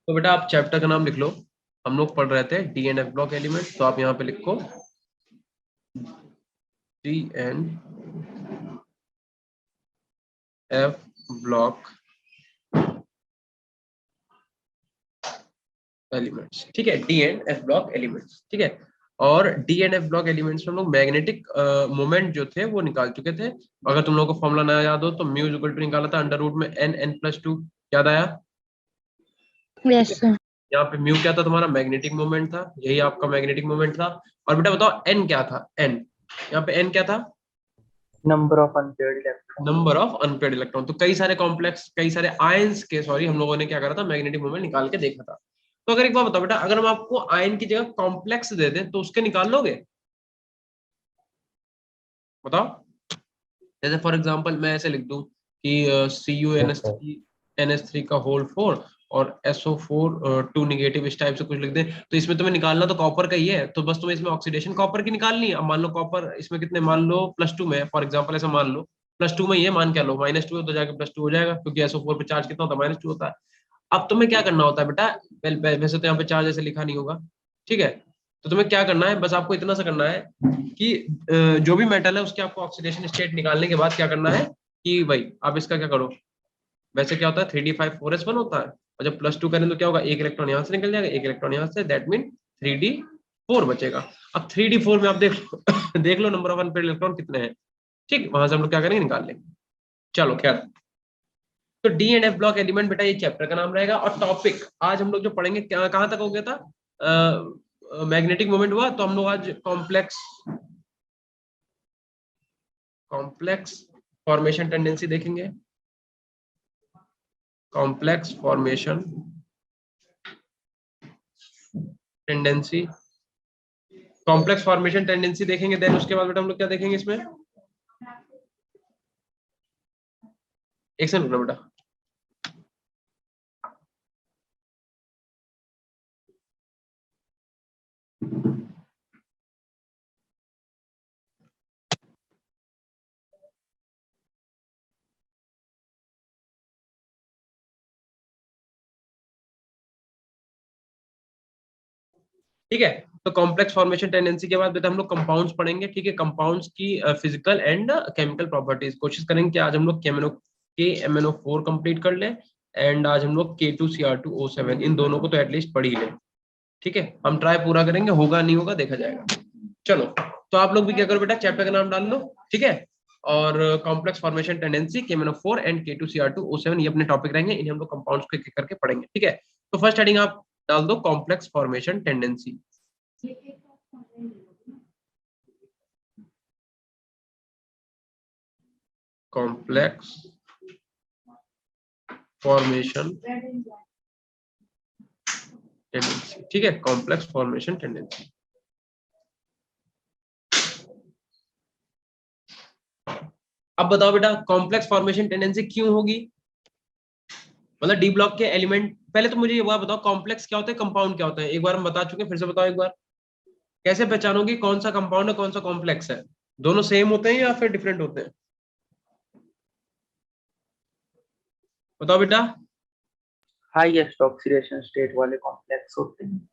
तो बेटा आप चैप्टर का नाम लिख लो। हम लोग पढ़ रहे थे D and F block element, तो आप यहाँ पे लिखो D and F block elements. ठीक है, D and F block elements. ठीक है, और D and F block elements में हम लोग मैग्नेटिक मोमेंट जो थे वो निकाल चुके थे। अगर तुम लोगों को फॉर्मूला नया याद हो तो म्यू इक्वल टू निकाला था अंडर रूट में एन एन प्लस टू। याद आया? ठीक है, यस सर। यहाँ पे म्यू क्या था? तुम्हारा मैग्नेटिक मोमेंट था, यही आपका मैग्नेटिक मोमेंट था। और बेटा बताओ एन क्या था? एन, यहाँ पे एन क्या था? Number of unpaired electron. Number of unpaired electron. तो कई सारे कॉम्प्लेक्स, कई सारे आयंस के, सॉरी, हम लोगों ने क्या करा था, मैग्नेटिक मोमेंट निकाल के देखा था। तो अगर एक बार बताओ बेटा, अगर हम आपको आयन की जगह कॉम्प्लेक्स दे दें तो उसके निकाल लोगे? बताओ। जैसे फॉर एग्जांपल मैं ऐसे लिख दूं कि सी यू एन एस थ्री का होल फोर और एसओ फोर टू निगेटिव, इस टाइप से कुछ लिख दें, तो इसमें तुम्हें निकालना तो कॉपर का ही है, तो बस तुम्हें इसमें ऑक्सीडेशन कॉपर की निकालनी है। अब मान लो कॉपर इसमें कितने, मान लो प्लस टू में, फॉर एग्जाम्पल ऐसा मान लो प्लस टू में ही है, मान क्या लो माइनस टू है, तो जाके प्लस टू हो जाएगा, क्योंकि एसओ फोर पे चार्ज कितना होता है, माइनस टू होता है। अब तुम्हें क्या करना होता है बेटा, वैसे तो यहाँ पे चार्ज ऐसे लिखा नहीं होगा, ठीक है, तो तुम्हें क्या करना है, बस आपको इतना सा करना है कि जो भी मेटल है उसके आपको ऑक्सीडेशन स्टेट निकालने के बाद क्या करना है कि भाई आप इसका क्या करो। वैसे क्या होता है, 3d5 4s1 होता है, और जब प्लस टू करें तो क्या होगा, एक इलेक्ट्रॉन यहाँ से निकल जाएगा, एक इलेक्ट्रॉन यहाँ से, दैट मीन 3d4 बचेगा। अब 3d4 में आप देख देख लो नंबर ऑफ अनपेयर्ड इलेक्ट्रॉन कितने हैं। ठीक, वहां से हम लोग क्या करेंगे, निकाल लेंगे। चलो खैर, तो D and F block element बेटा ये चैप्टर का नाम रहेगा। और टॉपिक आज हम लोग जो पढ़ेंगे, कहाँ तक हो गया था, मैग्नेटिक मोमेंट हुआ, तो हम लोग आज कॉम्प्लेक्स कॉम्प्लेक्स फॉर्मेशन टेंडेंसी देखेंगे। Complex formation tendency, complex formation tendency देखेंगे। देन उसके बाद बेटा हम लोग क्या देखेंगे इसमें, एक सेकंड रुकना बेटा। ठीक है, तो कॉम्प्लेक्स फॉर्मेशन टेंडेंसी के बाद बेटा हम लोग कंपाउंड्स पढ़ेंगे। ठीक है, कंपाउंड्स की फिजिकल एंड केमिकल प्रॉपर्टीज। कोशिश करेंगे कि आज हम लोग K M N O four complete कर लें, एंड आज हम लोग K2Cr2O7 इन दोनों को तो एटलीस्ट पढ़ ही लें। ठीक है, हम ट्राई पूरा करेंगे, होगा नहीं होगा देखा जाएगा। चलो, तो आप लोग भी क्या करो बेटा, चैप्टर का नाम डाल लो। ठीक है, और complex formation tendency KMnO4 and K2Cr2O7 ये अपने टॉपिक रहेंगे, इन्हें हम लोग कंपाउंड्स को एक एक करके पढ़ेंगे। ठीक है, तो फर्स्ट हेडिंग आप डाल दो complex formation tendency. Complex formation tendency. ठीक है, कॉम्प्लेक्स फॉर्मेशन टेंडेंसी। अब बताओ बेटा, कॉम्प्लेक्स फॉर्मेशन टेंडेंसी क्यों होगी, मतलब डी ब्लॉक के एलिमेंट। पहले तो मुझे ये बात बताओ, कॉम्प्लेक्स क्या होता है, कंपाउंड क्या होता है, एक बार हम बता चुके हैं, फिर से बताओ एक बार। कैसे पहचानोगे कौन सा कंपाउंड है कौन सा कॉम्प्लेक्स है? दोनों सेम होते हैं या फिर डिफरेंट होते हैं? बताओ बेटा। हाईएस्ट ऑक्सीडेशन स्टेट वाले कॉम्प्लेक्स होते हैं।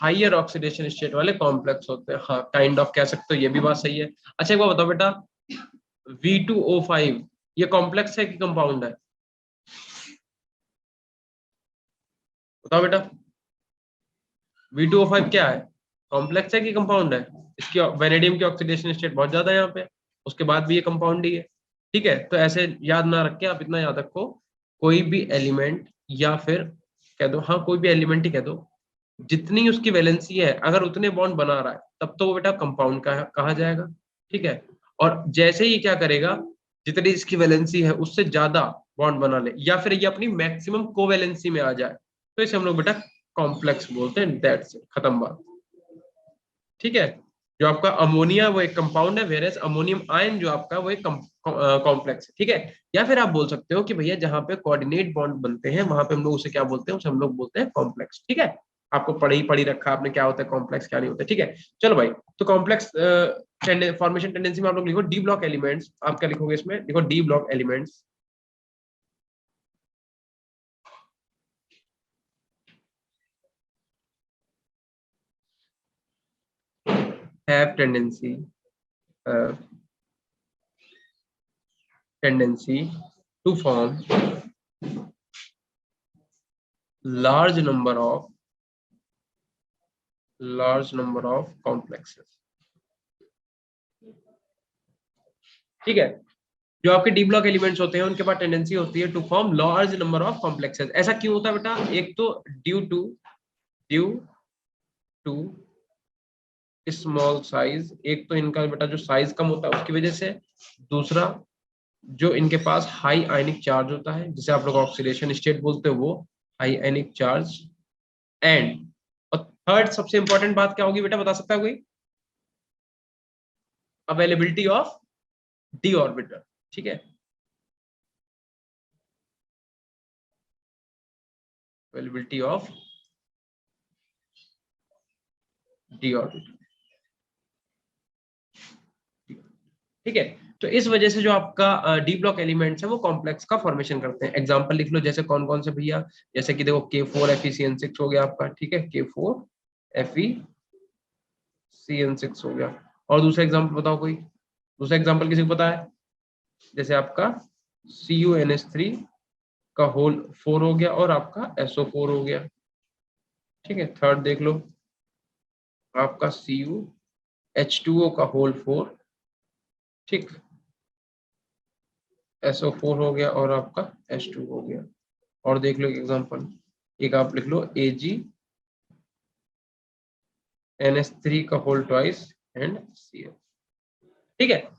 हाइयर ऑक्सीडेशन स्टेट वाले कॉम्प्लेक्स होते हैं, हाँ काइंड ऑफ कह सकते हो, ये भी बात सही है। अच्छा एक बार बताओ बेटा, V2O5 ये कॉम्प्लेक्स है कि कंपाउंड है? बताओ बेटा, V2O5 क्या है, कॉम्प्लेक्स है कि कंपाउंड है? इसकी वेनेडियम की ऑक्सीडेशन स्टेट बहुत ज्यादा है यहाँ पे, उसके बाद भी ये कंपाउंड ही है। ठीक है, तो ऐसे याद ना रख के आप इतना याद रखो, कोई भी एलिमेंट या फिर कह दो, हाँ कोई भी एलिमेंट ही कह दो, जितनी उसकी वैलेंसी है अगर उतने बॉन्ड बना रहा है तब तो वो बेटा कंपाउंड का कहा जाएगा। ठीक है, और जैसे ही क्या करेगा, जितनी इसकी वैलेंसी है उससे ज्यादा बॉन्ड बना ले, या फिर ये अपनी मैक्सिमम कोवैलेंसी में आ जाए, तो इसे हम लोग बेटा कॉम्प्लेक्स बोलते हैं। दैट्स इट, खत्म बात। ठीक है, जो आपका अमोनिया वो एक कंपाउंड है, वेरेस अमोनियम आयन जो आपका वो एक कॉम्प्लेक्स है। ठीक है, या फिर आप बोल सकते हो कि भैया जहां पे कोऑर्डिनेट बॉन्ड बनते हैं वहां पे हम लोग उसे क्या बोलते हैं, उसे हम लोग बोलते हैं कॉम्प्लेक्स। ठीक है, आपको पढ़ी रखा आपने क्या होता है कॉम्प्लेक्स क्या नहीं होता है। ठीक है, चलो भाई, तो कॉम्प्लेक्स फॉर्मेशन टेंडेंसी में आप लोग लिखो डी ब्लॉक एलिमेंट्स। आप क्या लिखोगे इसमें, लिखो D block elements have tendency to form large number of complexes। ठीक है, जो आपके डी ब्लॉक एलिमेंट्स होते हैं उनके पास टेंडेंसी होती है to form large number of complexes. ऐसा क्यों होता है बेटा? एक तो ड्यू टू स्मॉल साइज, एक तो इनका बेटा जो साइज कम होता है उसकी वजह से, दूसरा जो इनके पास हाई आयनिक चार्ज होता है जिसे आप लोग ऑक्सीडेशन स्टेट बोलते हो, वो हाई आयनिक चार्ज। एंड और थर्ड सबसे इंपॉर्टेंट बात क्या होगी बेटा, बता सकता है कोई? Availability of D orbital. ठीक है, अवेलेबिलिटी ऑफ डी ऑर्बिटल। ठीक है, तो इस वजह से जो आपका डी ब्लॉक एलिमेंट्स है वो कॉम्प्लेक्स का फॉर्मेशन करते हैं। एग्जांपल लिख लो, जैसे कौन कौन से भैया, जैसे कि देखो K4FeCN6 हो गया आपका। ठीक है, K4FeCN6 हो गया। और दूसरा एग्जांपल बताओ कोई, दूसरा एग्जांपल किसी को पता है? जैसे आपका CuNH3 का होल 4 हो गया और आपका SO4 हो गया। ठीक है, थर्ड देख लो, आपका CuH2O का होल 4, ठीक, SO4 हो गया और आपका H2 हो गया। और देख लो एक एग्जांपल, एक आप लिख लो AgNH3 का होल ट्वाइस एंड Cl। ठीक है,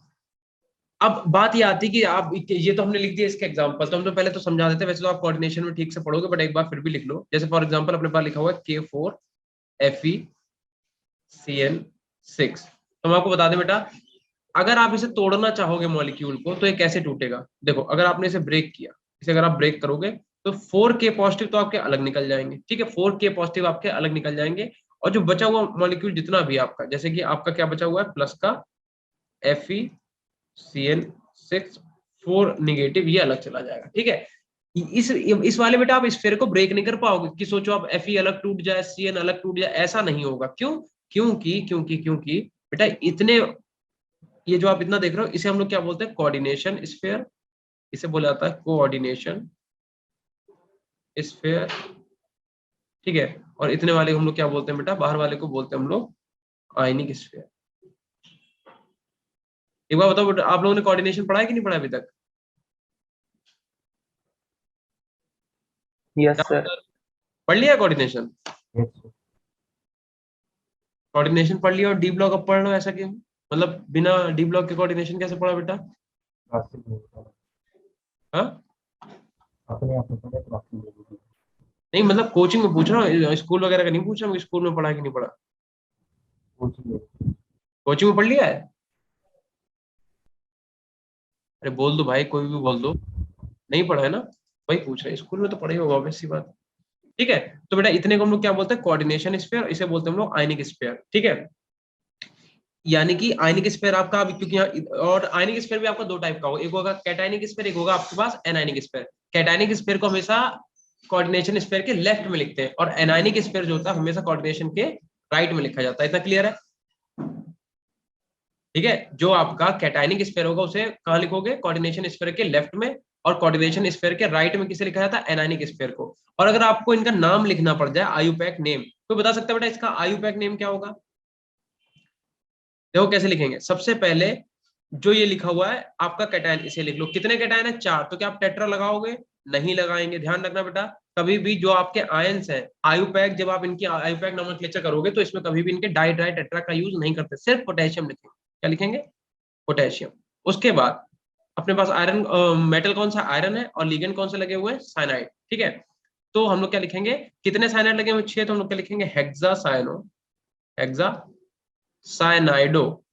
अब बात ये आती कि आप ये तो हमने लिख दिया इसके एग्जांपल, तो हम तो पहले तो समझा देते, वैसे तो आप कोऑर्डिनेशन में ठीक से पढ़ोगे, बट एक बार फिर भी लिख लो। जैसे फॉर एग्जांपल अपने पास लिखा हुआ है K4FeCN6, तो हम आपको बता दें बेटा, अगर आप इसे तोड़ना चाहोगे मॉलिक्यूल को तो ये कैसे टूटेगा? देखो, अगर आपने इसे ब्रेक किया, इसे अगर आप ब्रेक करोगे तो 4K पॉजिटिव तो आपके अलग निकल जाएंगे। ठीक है, 4K पॉजिटिव आपके अलग निकल जाएंगे, और जो बचा हुआ मॉलिक्यूल जितना भी आपका, जैसे कि आपका क्या बचा हुआ है, प्लस का FeCN6 4 निगेटिव, ये अलग चला जाएगा। ठीक है, इस वाले बेटा आप स्फीयर को ब्रेक नहीं कर पाओगे कि सोचो आप Fe अलग टूट जाए, Cn अलग टूट जाए, ऐसा नहीं होगा। क्यों? क्योंकि बेटा इतने, ये जो आप इतना देख रहे हो इसे हम लोग क्या बोलते हैं, कोऑर्डिनेशन स्फीयर, इसे बोला जाता है कोऑर्डिनेशन स्फीयर। ठीक है, और इतने वाले को हम लोग क्या बोलते हैं बेटा, बाहर वाले को बोलते हैं हम लोग आयनिक स्फीयर। एक बार बताओ बेटा, आप लोगों ने कोऑर्डिनेशन पढ़ा है कि नहीं पढ़ा अभी तक? Yes sir. पढ़ लिया कोऑर्डिनेशन? कोऑर्डिनेशन पढ़ लिया और डी ब्लॉक अब पढ़ लो, ऐसा क्यों? मतलब बिना डी ब्लॉक के कोऑर्डिनेशन कैसे पढ़ा बेटा? हाँ, नहीं मतलब कोचिंग में पूछ रहा हूँ, स्कूल वगैरह का नहीं पूछ रहा हूँ, स्कूल में पढ़ा कि नहीं पढ़ा। कोचिंग में पढ़ लिया है? अरे बोल दो भाई, कोई भी बोल दो। नहीं पढ़ा है ना? वही पूछ रहे हैं, स्कूल में तो पढ़े होगा, ऑब्वियस सी बात। ठीक है, तो बेटा इतने को हम लोग क्या बोलते हैं, कोऑर्डिनेशन स्फीयर, इसे बोलते हैं हम लोग आयनिक स्फीयर। ठीक है, यानी कि आयनिक स्फीयर आपका अभी, क्योंकि यहाँ और आयनिक स्फीयर भी आपका दो टाइप का होगा, एक होगा कैटायनिक स्फीयर, एक होगा आपके पास एनायनिक स्फीयर। कैटायनिक स्फीयर को हमेशा कोऑर्डिनेशन स्फीयर के लेफ्ट में लिखते हैं, और एनायनिक स्फीयर जो होता है हमेशा कोऑर्डिनेशन के राइट में लिखा जाता है। इतना क्लियर है? ठीक है, जो आपका कैटायनिक स्फीयर होगा उसे कहाँ लिखोगे, कोऑर्डिनेशन स्फीयर के लेफ्ट में, और कोऑर्डिनेशन स्फीयर के राइट में किसे लिखा जाता है, एनायनिक स्फीयर को। और अगर आपको इनका नाम लिखना पड़ जाए, आयुपैक नेम, तो बता सकते हैं बेटा इसका आयुपैक नेम क्या होगा? देखो कैसे लिखेंगे, सबसे पहले जो ये लिखा हुआ है आपका कैटायन, इसे लिख लो। कितने कैटायन है? 4, तो क्या आप टेट्रा लगाओगे? नहीं लगाएंगे। ध्यान रखना बेटा, कभी भी जो आपके आयंस हैं, आयुपैक, जब आप इनकी आयुपैक नोमेनक्लेचर करोगे तो इसमें कभी भी इनके डाई ट्राई टेट्रा का यूज नहीं करते, सिर्फ पोटेशियम लिखेंगे। क्या लिखेंगे? पोटेशियम। उसके बाद अपने पास आयरन, मेटल कौन सा, आयरन है, और लिगेंड कौन से लगे हुए हैं, साइनाइड। ठीक है, तो हम लोग क्या लिखेंगे, कितने साइनाइड लगे हुए, 6, तो हम लोग क्या लिखेंगे, हेक्सा साइनाइडो।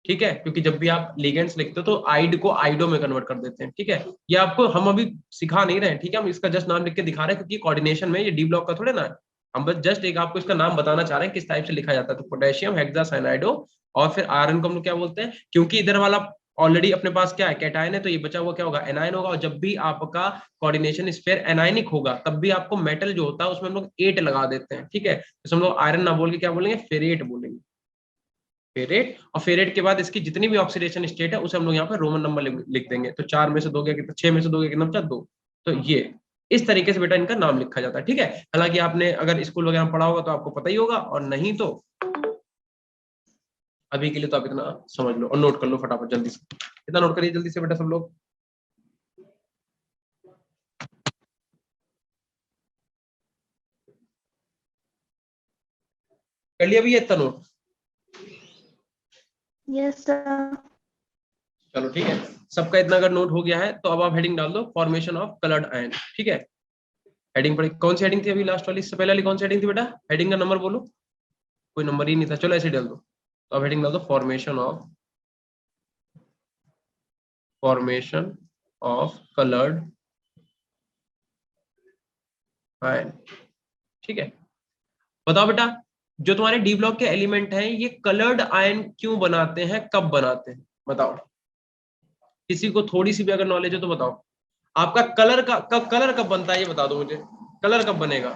ठीक है, क्योंकि जब भी आप लिगेंड्स लिखते हो तो आइड को आइडो में कन्वर्ट कर देते हैं। ठीक है, ये आपको हम अभी सिखा नहीं रहे हैं, ठीक है, हम इसका जस्ट नाम लिख के दिखा रहे हैं, क्योंकि कोऑर्डिनेशन में ये डी ब्लॉक का थोड़े ना है, हम बस जस्ट एक आपको इसका नाम बताना चाह रहे हैं किस टाइप से लिखा जाता है। तो पोटेशियम हेक्सासाइनाइडो, और फिर आयरन को हम लोग क्या बोलते हैं, क्योंकि इधर वाला ऑलरेडी अपने पास क्या है, कैटायन है, तो ये बचा हुआ क्या होगा, एनायन होगा। और जब भी आपका कोऑर्डिनेशन स्फीयर एनायनिक होगा तब भी आपको मेटल जो होता है उसमें हम लोग 8 लगा देते हैं। ठीक है, तो हम लोग आयरन ना बोल के क्या बोलेंगे, फेरेट बोलेंगे। फेरेट, और फेरेट के बाद इसकी जितनी भी ऑक्सीडेशन स्टेट है उसे हम लोग यहाँ पे रोमन नंबर लिख देंगे। तो 4 में से 2 गया कितना, 6 में से 2 गया कितना बचा, 2। तो ये इस तरीके से बेटा इनका नाम लिखा जाता है, ठीक है। हालांकि आपने अगर स्कूल वगैरह में पढ़ा होगा तो आपको पता ही होगा, और नहीं तो अभी के लिए तो आप इतना समझ लो और नोट कर लो फटाफट जल्दी से। इतना नोट करिए जल्दी से बेटा सब लोग। कर लिया भैया इतना नोट? Yes sir. चलो ठीक है, सबका इतना अगर नोट हो गया है तो अब आप हेडिंग डाल दो, फॉर्मेशन ऑफ कलर्ड आयन, ठीक है। हेडिंग पढ़ी, कौन सी हेडिंग थी अभी लास्ट वाली, इससे पहले वाली कौन सी हेडिंग थी बेटा? हेडिंग का नंबर बोलो, कोई नंबर ही नहीं था, चलो ऐसे डाल दो। तो अब हेडिंग डाल दो, फॉर्मेशन ऑफ कलर्ड आयन, ठीक है। बताओ बेटा, जो तुम्हारे डी ब्लॉक के एलिमेंट हैं ये कलर्ड आयन क्यों बनाते हैं, कब बनाते हैं, बताओ। किसी को थोड़ी सी भी अगर नॉलेज हो तो बताओ। आपका कलर कब बनता है ये बता दो मुझे, कलर कब बनेगा?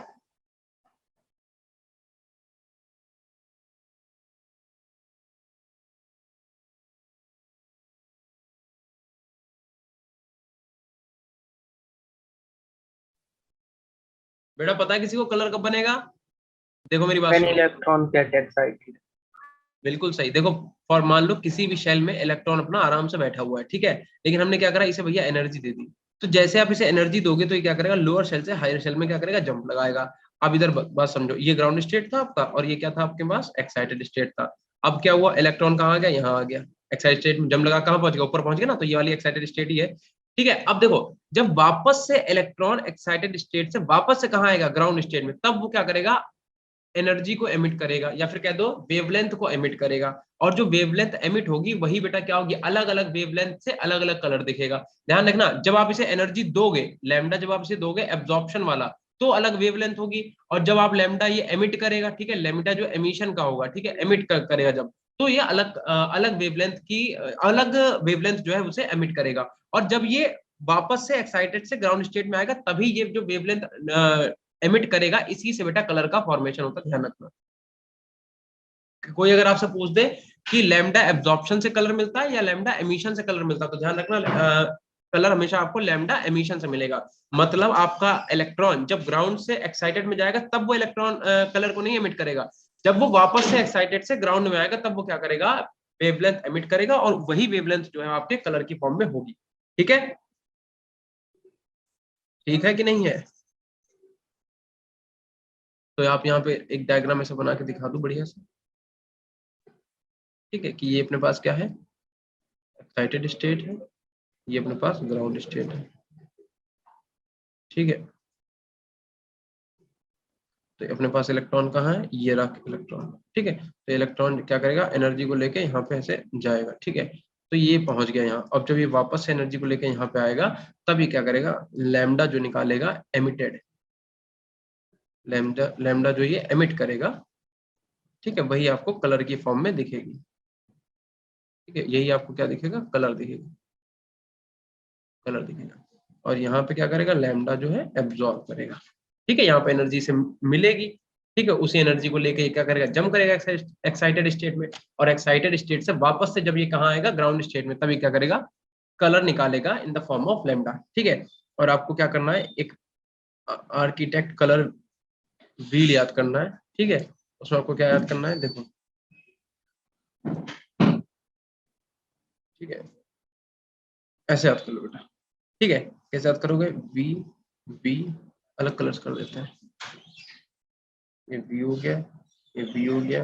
बेटा पता है किसी को कलर कब बनेगा? देखो मेरी बात when सुनो, electron get excited। बिल्कुल सही। देखो फॉर मान लो किसी भी शेल में इलेक्ट्रॉन अपना आराम से बैठा हुआ है, ठीक है, लेकिन हमने क्या करा, इसे भैया एनर्जी दे दी। तो जैसे आप इसे एनर्जी दोगे तो ये क्या करेगा, लोअर शेल से हायर शेल में क्या करेगा, जंप लगाएगा। अब इधर बात समझो, ये ग्राउंड स्टेट था आपका और ये क्या था आपके पास, एक्साइटेड स्टेट था। अब क्या हुआ, इलेक्ट्रॉन कहाँ आ गया, यहाँ आ गया, एक्साइटेड स्टेट में जंप लगा, कहाँ पहुंच गया, ऊपर पहुंच गया ना, तो ये वाली एक्साइटेड स्टेट ही है, ठीक है। अब देखो, जब वापस से इलेक्ट्रॉन एक्साइटेड स्टेट से वापस से कहाँ आएगा, ग्राउंड स्टेट में, तब वो क्या करेगा, एनर्जी को एमिट करेगा, या फिर कह दो वेवलेंथ को एमिट करेगा। और जो वेवलेंथ एमिट होगी वही बेटा क्या होगी, अलग अलग वेवलेंथ से अलग अलग कलर दिखेगा। ध्यान रखना, जब आप इसे एनर्जी दोगे लैम्डा, जब आप इसे दोगे एब्जॉर्प्शन वाला, तो अलग वेवलेंथ होगी। और जब आप लैम्डा ये एमिट करेगा, ठीक है, लैम्डा जो एमिशन का होगा, ठीक है, एमिट करेगा जब, तो ये अलग वेवलेंथ की अलग वेवलेंथ जो है उसे एमिट करेगा। और जब ये वापस से एक्साइटेड से ग्राउंड स्टेट में आएगा तभी ये जो वेवलेंथ एमिट करेगा, इसी से बेटा कलर का फॉर्मेशन होता है, ध्यान रखना। कोई अगर आपसे पूछ दे कि लैम्डा एब्जॉर्प्शन से कलर मिलता है या लैम्डा एमिशन से कलर मिलता है, तो ध्यान रखना कलर हमेशा आपको लैम्डा एमिशन से मिलेगा। मतलब आपका इलेक्ट्रॉन जब ग्राउंड से एक्साइटेड में जाएगा तब वो इलेक्ट्रॉन कलर को नहीं एमिट करेगा, जब वो वापस से एक्साइटेड से ग्राउंड में आएगा तब वो क्या करेगा, वेवलेंथ एमिट करेगा, और वही वेवलेंथ जो है आपके कलर की फॉर्म में होगी, ठीक है। ठीक है कि नहीं है? तो आप यहाँ पे एक डायग्राम ऐसा बना के दिखा दो बढ़िया से, ठीक है, कि ये अपने पास क्या है, एक्साइटेड स्टेट है, ये अपने पास ग्राउंड स्टेट है, ठीक है। तो अपने पास इलेक्ट्रॉन कहाँ है, ये रहा इलेक्ट्रॉन, ठीक है। तो इलेक्ट्रॉन क्या करेगा, एनर्जी को लेके यहाँ पे ऐसे जाएगा, ठीक है। तो ये पहुंच गया यहाँ। अब जब ये वापस से एनर्जी को लेके यहाँ पे आएगा तब ये क्या करेगा, लैम्डा जो निकालेगा एमिटेड, लैम्डा जो ये एमिट करेगा, ठीक है, वही आपको कलर की फॉर्म में दिखेगी, ठीक है। यही आपको क्या दिखेगा, कलर दिखेगा, कलर दिखेगा। और यहाँ पे क्या करेगा, लैम्डा जो है एब्जॉर्ब करेगा, ठीक है, यहाँ पे एनर्जी से मिलेगी, ठीक है। उसी एनर्जी को लेके क्या करेगा, जंप करेगा एक्साइटेड स्टेट में, और एक्साइटेड स्टेट से वापस से जब ये कहाँ आएगा, ग्राउंड स्टेट में, तब ये क्या करेगा, कलर निकालेगा in the form of lambda, ठीक है। और आपको क्या करना है, एक आर्किटेक्ट कलर व्हील याद करना है, ठीक है। उसमें आपको क्या याद करना है, देखो, ठीक है, ऐसे याद कर लो बेटा, ठीक है। कैसे याद करोगे, वी बी, अलग कलर्स कर देते हैं, ये वी हो गया, ये बी हो गया,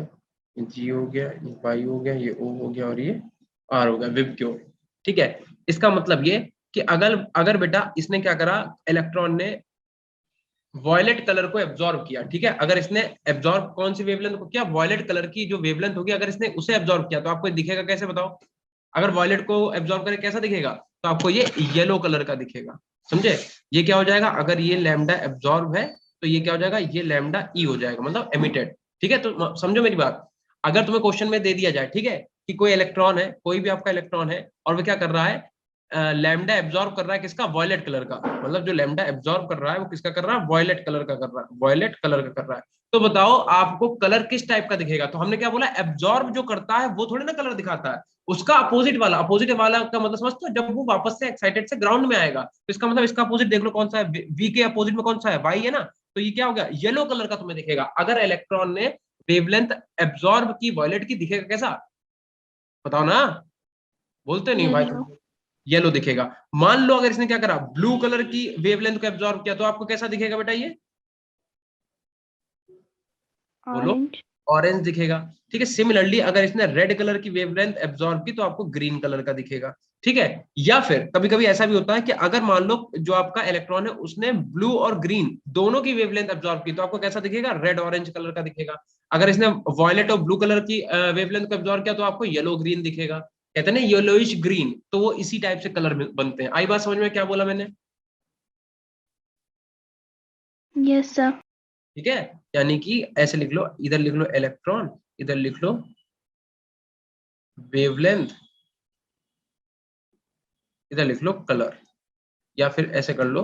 ये जी हो गया, ये वाई हो गया, ये ओ हो गया, और ये आर हो गया, विबग्योर, ठीक है। इसका मतलब ये कि अगर अगर बेटा इसने क्या करा, इलेक्ट्रॉन ने वॉयलेट कलर को एब्जॉर्ब किया, ठीक है, अगर इसने एब्जॉर्ब कौन सी वेवलेंथ को किया, वॉयलेट कलर की जो वेवलेंथ होगी, अगर इसने उसे एब्जॉर्ब किया तो आपको दिखेगा कैसे, बताओ। अगर वॉयलेट को एब्जॉर्ब करे कैसा दिखेगा, तो आपको ये येलो कलर का दिखेगा, समझे। ये क्या हो जाएगा, अगर ये लैम्डा एब्जॉर्ब है तो ये क्या हो जाएगा, ये लैम्डा ई हो जाएगा, मतलब एमिटेड, ठीक है। तो समझो मेरी बात, अगर तुम्हें क्वेश्चन में दे दिया जाए, ठीक है, कि कोई इलेक्ट्रॉन है, कोई भी आपका इलेक्ट्रॉन है, और वो क्या कर रहा है, लैम्डा एब्जॉर्ब कर रहा है किसका, वॉयलेट कलर का, मतलब जो लैम्डा एब्जॉर्ब कर रहा है वो किसका कर रहा है, वॉयलेट कलर का कर रहा है, वॉयलेट कलर का कर रहा है। तो बताओ आपको कलर किस टाइप का दिखेगा, तो हमने क्या बोला, एब्जॉर्ब जो करता है वो थोड़ी ना कलर दिखाता है, उसका अपोजिट वाला का मतलब समझते हो, जब वो वापस से एक्साइटेड से ग्राउंड में आएगा तो इसका मतलब इसका अपोजिट देख लो कौन सा है, वी के अपोजिट में कौन सा है, वाई है ना, तो ये क्या हो गया, येलो कलर का तुम्हें दिखेगा। अगर इलेक्ट्रॉन ने वेवलेंथ एब्जॉर्ब की वॉयलेट की, दिखेगा कैसा, बताओ ना, बोलते नहीं भाई, येलो, येलो दिखेगा। मान लो अगर इसने क्या करा, ब्लू कलर की वेवलेंथ को एब्जॉर्ब किया, तो आपको कैसा दिखेगा बेटा ये, बोलो, ऑरेंज, ऑरेंज दिखेगा। ठीक है, सिमिलरली अगर इसने रेड कलर की वेवलेंथ एब्जॉर्ब की तो आपको ग्रीन कलर का दिखेगा। ठीक है, या फिर कभी कभी ऐसा भी होता है कि अगर मान लो जो आपका इलेक्ट्रॉन है उसने ब्लू और ग्रीन दोनों की वेवलेंथ एब्जॉर्ब की, तो आपको कैसा दिखेगा, रेड ऑरेंज कलर का दिखेगा। अगर इसने वॉयलेट और ब्लू कलर की वेवलेंथ को एब्जॉर्ब किया तो आपको येलो ग्रीन दिखेगा, कहते हैं ना येलोइश ग्रीन, तो वो इसी टाइप से कलर बनते हैं। आई बात समझ में, क्या बोला मैंने, यस सर, ठीक है। यानी कि ऐसे लिख लो, इधर लिख लो इलेक्ट्रॉन, इधर लिख लो वेवलेंथ, इधर लिख लो कलर, या फिर ऐसे कर लो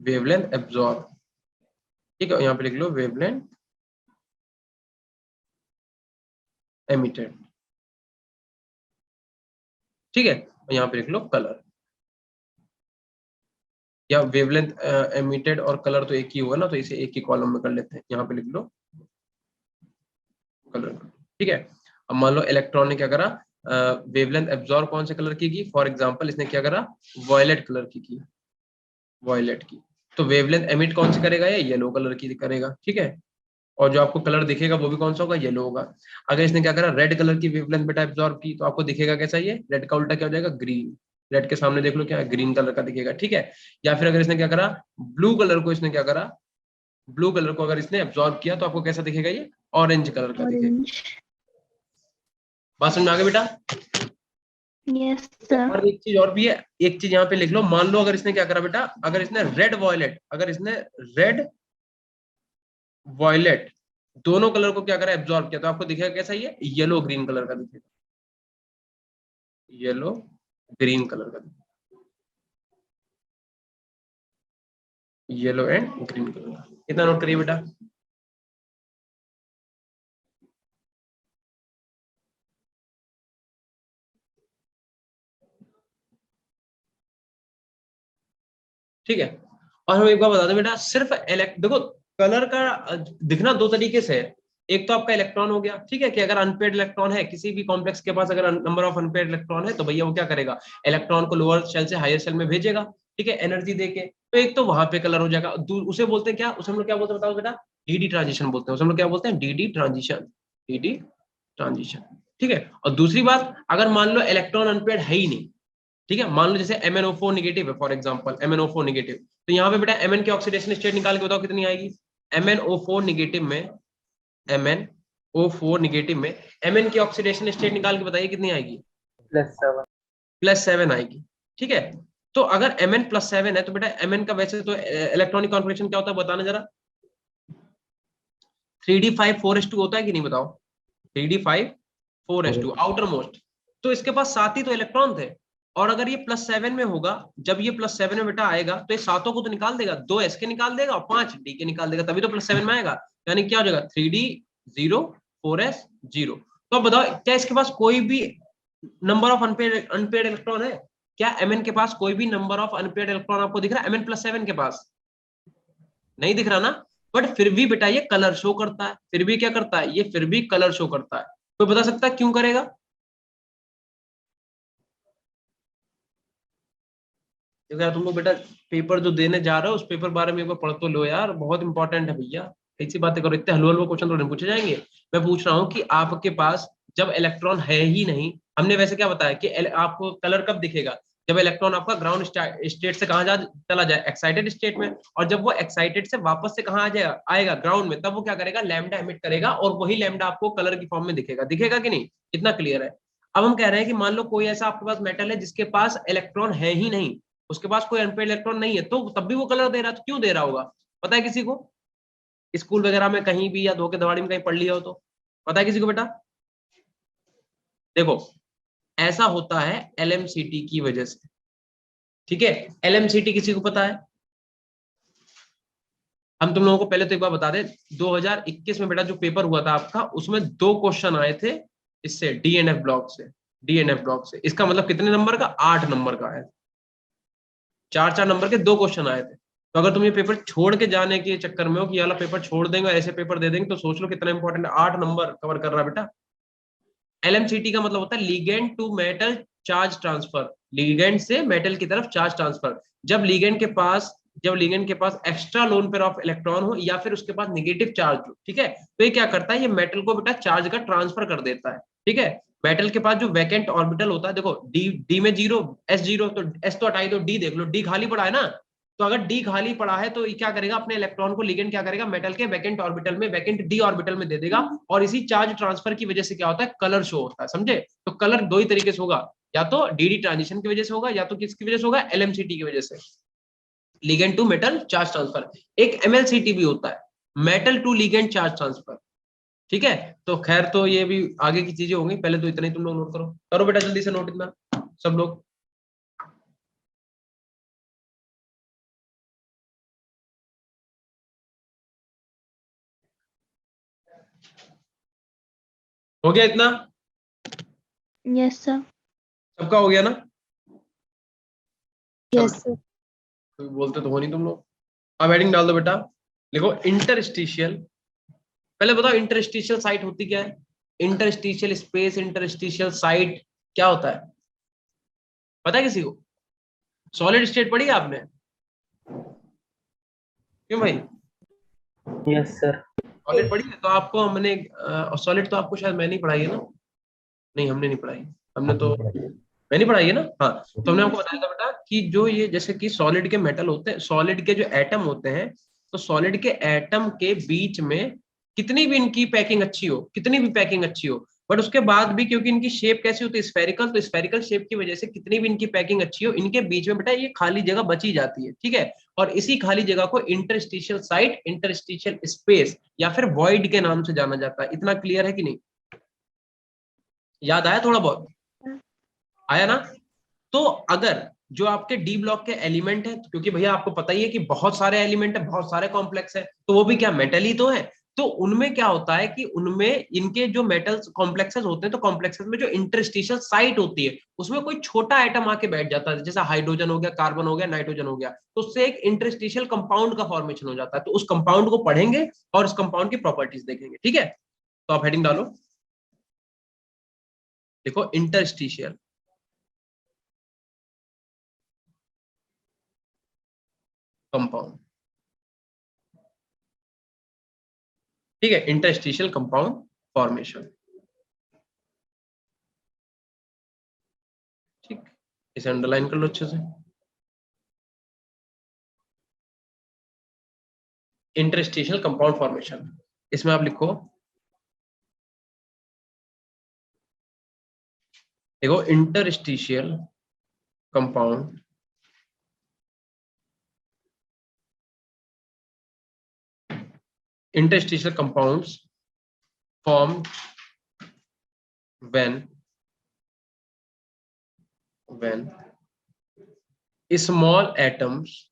वेवलेंथ एब्जॉर्ब। ठीक है, यहाँ पे लिख लो वेवलेंथ एमिटेड। ठीक है, यहाँ पे लिख लो कलर, या वेवलेंथ एमिटेड और कलर तो एक ही होगा ना, तो इसे एक ही कॉलम में कर लेते हैं, यहाँ पे लिख लो कलर। ठीक है, अब मान लो इलेक्ट्रॉन ने क्या करा, वेवलेंथ एब्जॉर्ब कौन से कलर की, फॉर एग्जांपल इसने क्या करा, वॉयलेट कलर की, वॉयलेट की, तो वेवलेंथ एमिट कौन सी करेगा, ये येलो कलर की करेगा। ठीक है, और जो आपको कलर दिखेगा वो भी कौन सा होगा, येलो होगा। अगर इसने क्या करा, रेड कलर की वेवलेंथ बेटा एब्जॉर्ब की, तो आपको दिखेगा कैसा, ये रेड का उल्टा क्या हो जाएगा, ग्रीन, रेड के सामने देख लो क्या है, ग्रीन कलर का दिखेगा। ठीक है, या फिर अगर इसने क्या करा, ब्लू कलर को इसने क्या करा, ब्लू कलर को अगर इसने एब्जॉर्ब किया तो आपको कैसा दिखेगा, ये ऑरेंज कलर का दिखेगा। ऑरेंज, बात समझ में आ गई बेटा। यस सर, और एक चीज और भी है, एक चीज यहाँ पे लिख लो, मान लो अगर इसने क्या करा बेटा, अगर इसने रेड वॉयलेट, अगर इसने रेड वॉयलेट दोनों कलर को क्या करा, एब्जॉर्ब किया, तो आपको दिखेगा कैसा, ये येलो ग्रीन कलर का दिखेगा, येलो ग्रीन कलर का, येलो एंड ग्रीन कलर का। इतना नोट करिए बेटा। ठीक है, और हम एक बार बता दें बेटा, सिर्फ देखो कलर का दिखना दो तरीके से है। एक तो आपका इलेक्ट्रॉन हो गया, ठीक है, कि अगर अनपेड इलेक्ट्रॉन है किसी भी कॉम्प्लेक्स के पास, अगर नंबर ऑफ अनपेड इलेक्ट्रॉन है तो भैया वो क्या करेगा, इलेक्ट्रॉन को लोअर शेल से हायर शेल में भेजेगा, ठीक है, एनर्जी देके। तो एक तो वहां पे कलर हो जाएगा, उसे बोलते हैं क्या, उसे हम लोग क्या बोलते हैं बताओ बेटा, डीडी ट्रांजिशन बोलते हैं, उसे हम लोग क्या बोलते हैं, डीडी ट्रांजिशन, डीडी ट्रांजिशन। ठीक है, और दूसरी बात, अगर मान लो इलेक्ट्रॉन अनपेड है ही नहीं, ठीक है, मान लो जैसे MnO4 नेगेटिव है, फॉर एग्जांपल MnO4 नेगेटिव, तो यहाँ पे बेटा Mn की ऑक्सीडेशन स्टेट निकाल के बताओ कितनी आएगी, MnO4 नेगेटिव में, MnO4 नेगेटिव में Mn की ऑक्सीडेशन स्टेट निकाल के बताइए कितनी आएगी, +7। +7 आएगी। ठीक है, तो अगर Mn +7 है तो बेटा Mn का वैसे तो इलेक्ट्रॉनिक कॉन्फिगरेशन क्या होता है बताना जरा, 3d5 4s2 होता है कि नहीं बताओ, 3d5 4s2 आउटर मोस्ट, तो इसके पास 7 ही तो इलेक्ट्रॉन थे, और अगर ये +7 में होगा, जब ये +7 में बेटा आएगा तो ये सातों को तो निकाल देगा, 2s के निकाल देगा और 5d के निकाल देगा, तभी तो +7 में आएगा, यानी क्या हो जाएगा 3d 0 4s 0। तो अब बताओ क्या इसके पास कोई भी नंबर ऑफ अनपेड इलेक्ट्रॉन है, क्या Mn के पास कोई भी नंबर ऑफ अनपेड इलेक्ट्रॉन आपको दिख रहा है Mn +7 के पास, नहीं दिख रहा ना, बट फिर भी बेटा ये कलर शो करता है, फिर भी क्या करता है, ये फिर भी कलर शो करता है। कोई बता सकता है क्यों करेगा, यार तुम लोग बेटा पेपर जो देने जा रहे हो उस पेपर बारे में एक बार पढ़ तो लो यार, बहुत इंपॉर्टेंट है भैया, ऐसी बातें करो, इतने हलवा हलवा क्वेश्चन तो नहीं पूछे जाएंगे। मैं पूछ रहा हूँ कि आपके पास जब इलेक्ट्रॉन है ही नहीं, हमने वैसे क्या बताया कि आपको कलर कब दिखेगा, जब इलेक्ट्रॉन आपका ग्राउंड स्टेट से कहाँ चला जाए, एक्साइटेड स्टेट में, और जब वो एक्साइटेड से वापस से कहाँ आ जाएगा, आएगा ग्राउंड में, तब वो क्या करेगा, लैम्डा एमिट करेगा, और वही लैम्डा आपको कलर की फॉर्म में दिखेगा, दिखेगा कि नहीं, कितना क्लियर है। अब हम कह रहे हैं कि मान लो कोई ऐसा आपके पास मेटल है जिसके पास इलेक्ट्रॉन है ही नहीं, उसके पास कोई अनपेड इलेक्ट्रॉन नहीं है, तो तब भी वो कलर दे रहा है, तो क्यों दे रहा होगा, पता है किसी को, स्कूल वगैरह में कहीं भी या धोखे धड़ाड़ी में कहीं पढ़ लिया हो तो, पता है किसी को बेटा, देखो ऐसा होता है LMCT की वजह से, ठीक है। LMCT किसी को पता है? हम तुम लोगों को पहले तो एक बार बता दें, 2021 में बेटा जो पेपर हुआ था आपका, उसमें 2 क्वेश्चन आए थे इससे, DNF ब्लॉक से। DNF ब्लॉक से इसका मतलब कितने नंबर का? 8 नंबर का है। 4-4 नंबर के 2 क्वेश्चन आए थे। तो अगर तुम ये पेपर छोड़ के जाने के चक्कर में हो कि ये वाला पेपर छोड़ देंगे और ऐसे पेपर दे देंगे, तो सोच लो कितना इंपॉर्टेंट है। 8 नंबर कवर कर रहा है बेटा। LMCT का मतलब होता है ligand to metal charge transfer. Ligand से मेटल की तरफ चार्ज ट्रांसफर। जब लिगेंड के पास extra lone pair of electron हो या फिर उसके पास नेगेटिव चार्ज हो, ठीक है, तो ये क्या करता है, ये मेटल को बेटा चार्ज का ट्रांसफर कर देता है। ठीक है। मेटल के पास जो वैकेंट ऑर्बिटल होता है, देखो डी में 0, S0, तो S तो हटाई दो, डी देख लो, डी खाली पड़ा है ना। तो अगर डी खाली पड़ा है तो ये क्या करेगा, अपने इलेक्ट्रॉन को लिगेंड क्या करेगा, मेटल के वैकेंट ऑर्बिटल में, वैकेंट डी ऑर्बिटल में दे देगा। और इसी चार्ज ट्रांसफर की वजह से क्या होता है, कलर शो होता है। समझे? तो कलर दो ही तरीके से होगा, या तो DD ट्रांजिशन की वजह से होगा, या तो किसकी वजह से होगा, LMCT की वजह से, ligand to metal charge transfer. एक MLCT भी होता है, metal to ligand charge transfer. ठीक है। तो खैर, तो ये भी आगे की चीजें होंगी, पहले तो इतना ही तुम लोग नोट करो। करो बेटा जल्दी से नोट इतना सब लोग। हो गया इतना? Yes, sir. सबका हो गया ना? Yes, sir. कोई बोलते तो हो नहीं तुम लोग। अब हेडिंग डाल दो बेटा। देखो इंटरस्टिशियल, पहले बताओ इंटरस्टिशियल साइट होती क्या है? इंटरस्टिशियल स्पेस, इंटरस्टिशियल साइट क्या होता है, पता है किसी को? सॉलिड स्टेट पढ़ी है आपने? क्यों भाई? Yes sir. सॉलिड पढ़ी है? तो आपको हमने सॉलिड तो आपको शायद मैं नहीं पढ़ाई है ना? नहीं, हमने नहीं पढ़ाई। हमने तो मैंने पढ़ाई है ना। हाँ, तो हमने आपको Yes, बताया था बेटा कि जो ये जैसे कि सॉलिड के मेटल होते हैं, सॉलिड के जो एटम होते हैं, तो सॉलिड के एटम के बीच में कितनी भी इनकी पैकिंग अच्छी हो, कितनी भी पैकिंग अच्छी हो, बट उसके बाद भी क्योंकि इनकी शेप कैसी होती है, स्फेरिकल, तो स्फेरिकल शेप की वजह से कितनी भी इनकी पैकिंग अच्छी हो, इनके बीच में बेटा ये खाली जगह बची जाती है। ठीक है। और इसी खाली जगह को इंटरस्टिशियल साइट, इंटरस्टिशियल स्पेस या फिर वॉइड के नाम से जाना जाता है। इतना क्लियर है कि नहीं? याद आया थोड़ा बहुत? आया ना? तो अगर जो आपके डी ब्लॉक के एलिमेंट है, क्योंकि भैया आपको पता ही है कि बहुत सारे एलिमेंट है, बहुत सारे कॉम्प्लेक्स है, तो वो भी क्या मेटल ही तो है। तो उनमें क्या होता है कि उनमें इनके जो मेटल्स कॉम्प्लेक्सेस होते हैं, तो कॉम्प्लेक्सेस में जो इंटरस्टिशियल साइट होती है, उसमें कोई छोटा एटम आके बैठ जाता है, जैसा हाइड्रोजन हो गया, कार्बन हो गया, नाइट्रोजन हो गया, तो उससे एक इंटरस्टिशियल कंपाउंड का फॉर्मेशन हो जाता है। तो उस कंपाउंड को पढ़ेंगे और उस कंपाउंड की प्रॉपर्टीज देखेंगे। ठीक है। तो आप हेडिंग डालो। देखो इंटरस्टिशियल कंपाउंड, ठीक है, इंटरस्टिशियल कंपाउंड फॉर्मेशन। ठीक, इसे अंडरलाइन कर लो अच्छे से। इंटरस्टिशियल कंपाउंड फॉर्मेशन, इसमें आप लिखो, देखो interstitial compound interstitial compounds formed when small atoms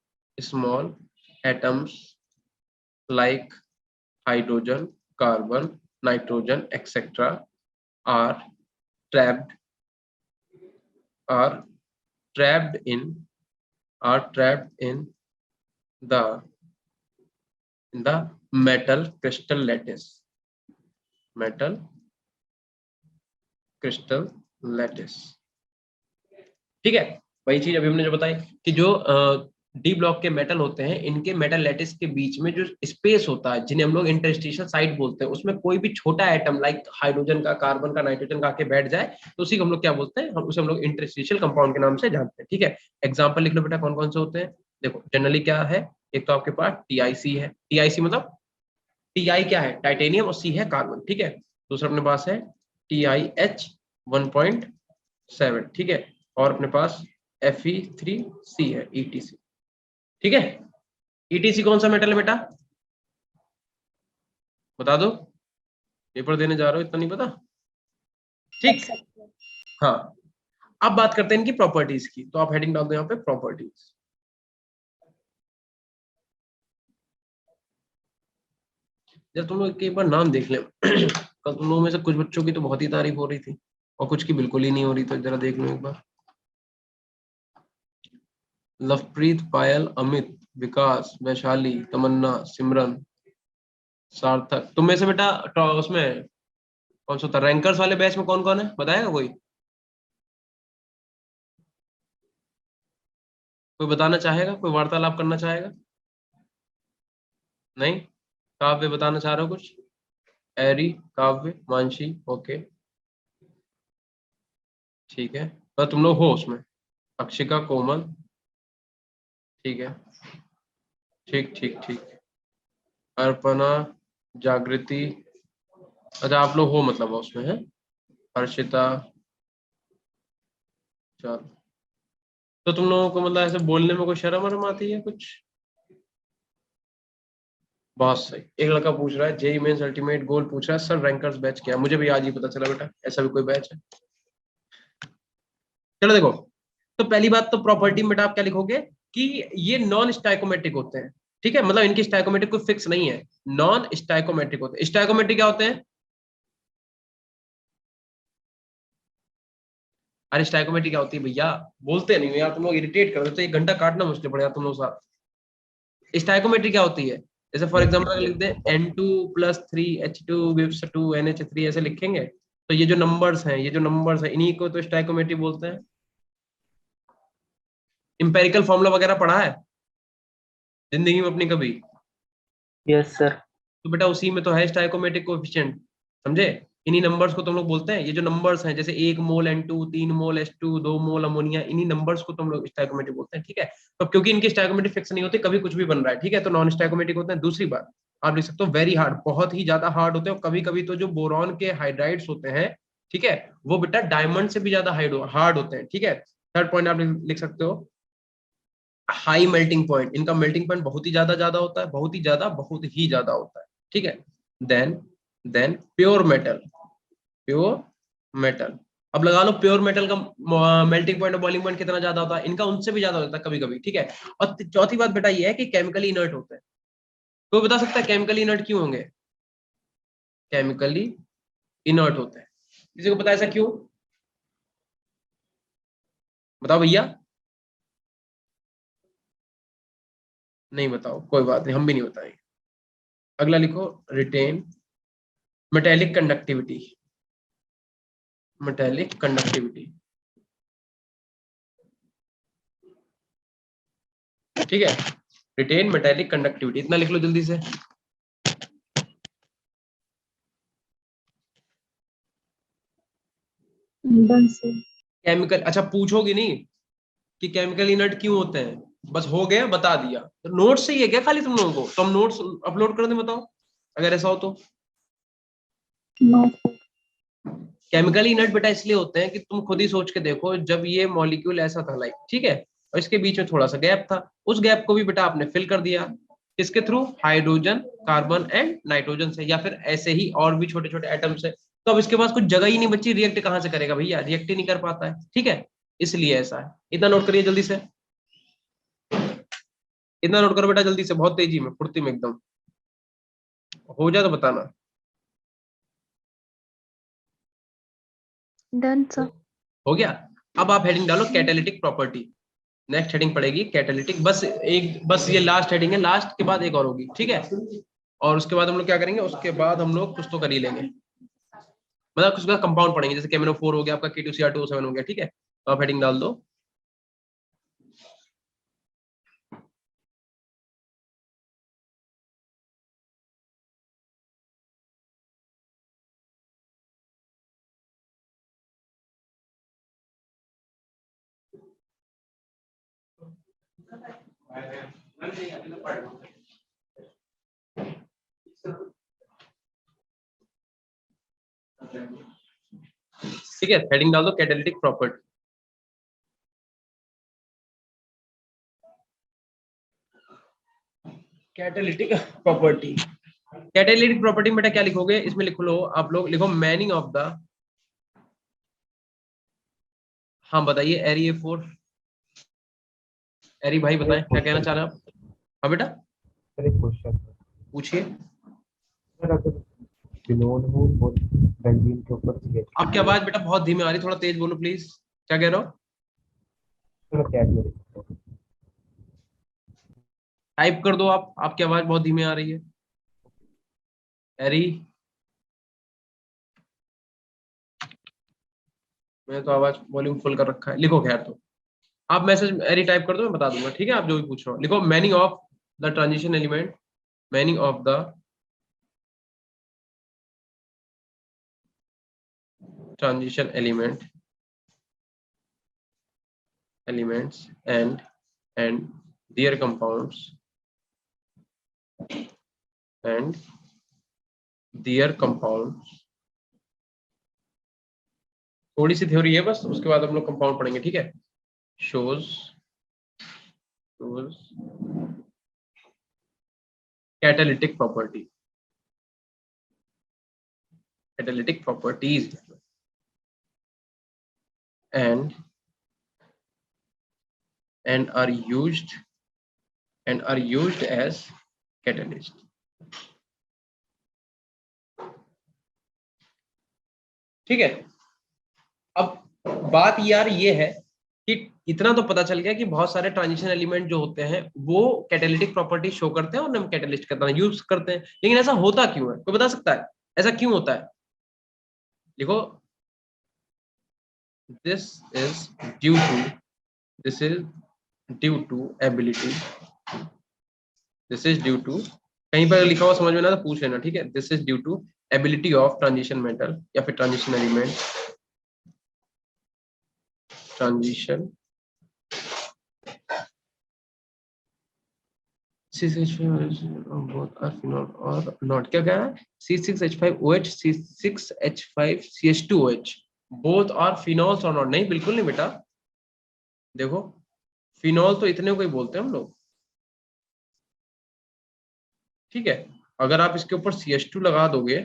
like hydrogen, carbon, nitrogen, etc. are trapped are trapped in the metal crystal lattice। ठीक है। वही चीज अभी हमने जो बताई कि जो डी ब्लॉक के मेटल होते हैं, इनके मेटल लैटिस के बीच में जो स्पेस होता है, जिन्हें हम लोग इंटरस्टिशियल साइट बोलते हैं, उसमें कोई भी छोटा एटम लाइक हाइड्रोजन का, कार्बन का, नाइट्रोजन का आके बैठ जाए, तो उसी को हम लोग क्या बोलते हैं, उसे हम लोग इंटरस्टिशियल कंपाउंड के नाम से जानते हैं। ठीक है। एग्जाम्पल लिख लो बेटा, कौन कौन से होते हैं। देखो जनरली क्या है, एक तो आपके पास TiC है। TiC मतलब Ti क्या है, टाइटेनियम, और C है कार्बन। ठीक है। दूसरा अपने पास है TiH1.7। ठीक है। और अपने पास Fe3C है, ETC। ठीक है। ETC कौन सा मेटल है बेटा, बता दो, पेपर देने जा रहे हो, इतना नहीं पता? ठीक। हाँ, अब बात करते हैं इनकी प्रॉपर्टीज की, तो आप हेडिंग डाल दो यहाँ पे प्रॉपर्टीज। जब तुम लोग एक बार नाम देख ले कल तुम लोगों में से कुछ बच्चों की तो बहुत ही तारीफ हो रही थी और कुछ की बिल्कुल ही नहीं हो रही, तो जरा देख लो एक बार। लवप्रीत, पायल, अमित, विकास, वैशाली, तमन्ना, सिमरन, सार्थक। तुम में से बेटा उसमें कौन सा था रैंकर्स वाले बैच में, कौन कौन है बताएगा कोई? कोई बताना चाहेगा, कोई वार्तालाप करना चाहेगा? नहीं? काव्य बताना चाह रहे हो कुछ? एरी, काव्य, मानसी, ओके ठीक है। तो तुम लोग हो उसमें। अक्षिका, कोमल, ठीक है, ठीक ठीक ठीक। अर्पणा, जागृति, अच्छा आप लोग हो मतलब उसमें है। हर्षिता, चलो। तो तुम लोगों को मतलब ऐसे बोलने में कोई शर्म वरम आती है कुछ? बहुत सही। एक लड़का पूछ रहा है जेई मेंस अल्टीमेट गोल, पूछ रहा है सर रैंकर्स बैच क्या है? मुझे भी आज ही पता चला बेटा, ऐसा भी कोई बैच है। चलो देखो, तो पहली बात तो प्रॉपर्टी में बेटा आप क्या लिखोगे कि ये नॉन स्टाइकोमेट्रिक होते हैं, ठीक है, मतलब इनकी स्टाइकोमेट्रिक कोई फिक्स नहीं है, नॉन स्टाइकोमेट्रिक होते हैं। स्टाइकोमेट्रिक क्या होते हैं? अरे स्टाइकोमेट्रिक क्या होती है भैया, बोलते नहीं हो यार तुम लोग, इरिटेट कर देते हो, 1 घंटा काटना मुश्किल पड़ जाता तुम लोग साथ। स्टाइकोमेट्री क्या होती है? जैसे फॉर एग्जांपल लिख दे N2+3H2 ऐसे लिखेंगे, तो ये जो नंबर्स हैं, ये जो नंबर्स हैं, इन्हीं को तो स्टाइकोमेट्री बोलते हैं। इंपेरिकल फॉर्मूला वगैरह पढ़ा है जिंदगी में अपनी कभी? Yes sir. तो बेटा उसी में तो है स्टाइकोमेट्रिक कोएफिशिएंट, समझे? इन्हीं नंबर्स को तुम लोग बोलते हैं, ये जो नंबर्स हैं जैसे 1 मोल N2, 3 मोल H2, 2 मोल अमोनिया, इन्हीं नंबर्स को तुम लोग स्टाइकोमेट्रिक बोलते हैं, ठीक है। तो क्योंकि इनकी स्टाइकोमेट्रिक फिक्स नहीं होती, कभी कुछ भी बन रहा है, ठीक है, तो नॉन स्टाइकोमेट्रिक होते हैं। दूसरी बात आप लिख सकते हो वेरी हार्ड, बहुत ही ज्यादा हार्ड होते हैं, और कभी कभी तो जो बोरॉन के हाइड्राइड्स होते हैं, ठीक है, वो बेटा डायमंड से भी ज्यादा हार्ड होते हैं, ठीक है। थर्ड पॉइंट आप लिख सकते हो हाई मेल्टिंग पॉइंट, इनका मेल्टिंग पॉइंट बहुत ही ज्यादा होता है, बहुत ही ज्यादा होता है, ठीक है। Then pure metal, pure metal. अब लगा लो प्योर मेटल का मेल्टिंग पॉइंट और बॉइलिंग पॉइंट कितना ज्यादा होता है, इनका उनसे भी ज्यादा होता है कभी कभी, ठीक है। और चौथी बात बेटा ये है कि केमिकली इनर्ट होते हैं। कोई बता सकता है केमिकली इनर्ट क्यों होंगे? केमिकली इनर्ट होते हैं, किसी को पता है ऐसा क्यों? बताओ भैया। नहीं बताओ, कोई बात नहीं, हम भी नहीं बताएंगे। अगला लिखो retain metallic conductivity, metallic conductivity, ठीक है। रिटेन मेटेलिक कंडक्टिविटी, इतना लिख लो जल्दी से। Done sir. केमिकल, अच्छा पूछोगे नहीं कि केमिकल इनर्ट क्यों होते हैं, बस हो गया बता दिया। तो नोट्स चाहिए क्या खाली तुम लोगों को? तो हम नोट्स अपलोड कर दें, बताओ अगर ऐसा हो तो। नो। केमिकल इनर्ट बेटा इसलिए होते हैं कि तुम खुद ही सोच के देखो, जब ये मॉलिक्यूल ऐसा था लाइक, ठीक है, और इसके बीच में थोड़ा सा गैप था, उस गैप को भी बेटा आपने फिल कर दिया, किसके through? Hydrogen, carbon and nitrogen से, या फिर ऐसे ही और भी छोटे छोटे एटम से। तो अब इसके पास कुछ जगह ही नहीं बची, रिएक्ट कहां से करेगा भैया, रिएक्ट ही नहीं कर पाता है, ठीक है, इसलिए ऐसा है। इतना नोट करिए जल्दी से, इतना नोट करो बेटा जल्दी से, बहुत तेजी में, फुर्ती में एकदम। हो जाए तो बताना। Done sir. हो गया? अब आप हेडिंग डालो कैटालिटिक प्रॉपर्टी। नेक्स्ट हेडिंग पड़ेगी कैटालिटिक, बस ये लास्ट हेडिंग है, लास्ट के बाद एक और होगी, ठीक है। और उसके बाद हम लोग क्या करेंगे, उसके बाद हम लोग कुछ तो कर ही लेंगे, मतलब कुछ का कंपाउंड पढ़ेंगे, जैसे KMnO4 हो गया आपका, K2Cr2O7 हो गया, ठीक है। तो आप हेडिंग डाल दो ठीक है, हेडिंग डाल दो catalytic property. Catalytic property, catalytic property में बेटा क्या लिखोगे, इसमें लिख लो आप लोग, लिखो मैनिंग ऑफ द हाँ बताइए एरी A4, एरी भाई बताएं क्या कहना चाह रहे हैं आप? हाँ बेटा सर एक क्वेश्चन है पूछिए। सर, अगर फिनोल हो और बेंजीन के ऊपर CH आपकी आवाज बेटा बहुत धीमी आ रही, थोड़ा तेज बोलो प्लीज, क्या कह रहे हो? सर क्या लिख सकता हूँ? टाइप कर दो आप, आपकी आवाज बहुत धीमी आ रही है। एरी, मैं तो आवाज वॉल्यूम फुल कर रखा है, लिखो खैर। तो आप मैसेज एरी टाइप कर दो, मैं बता दूंगा, ठीक है? आप जो भी पूछ रहे हो लिखो। Meaning of the transition element, meaning of the transition elements and their compounds and their compounds। थोड़ी सी थ्योरी है बस, उसके बाद हम लोग कंपाउंड पढ़ेंगे, ठीक है? shows catalytic properties and are used as catalyst। ठीक है? अब बात यार ये है कि इतना तो पता चल गया कि बहुत सारे ट्रांजिशन एलिमेंट जो होते हैं वो कैटालिटिक प्रॉपर्टी शो करते हैं और हम कैटालिस्ट का तरह यूज करते हैं, लेकिन ऐसा होता क्यों है? कोई बता सकता है ऐसा क्यों होता है? देखो, this is due to ability, this is due to, कहीं पर लिखा हुआ समझ में ना तो पूछ लेना, ठीक है? this is due to ability of transition metal या फिर transition element, transition both are phenol or not, क्या कह रहा है? C6H5OH C6H5CH2OH both are phenols or not? नहीं, बिल्कुल नहीं बेटा। देखो, फिनॉल तो इतने को ही बोलते हैं हम लोग, ठीक है? अगर आप इसके ऊपर CH2 लगा दोगे,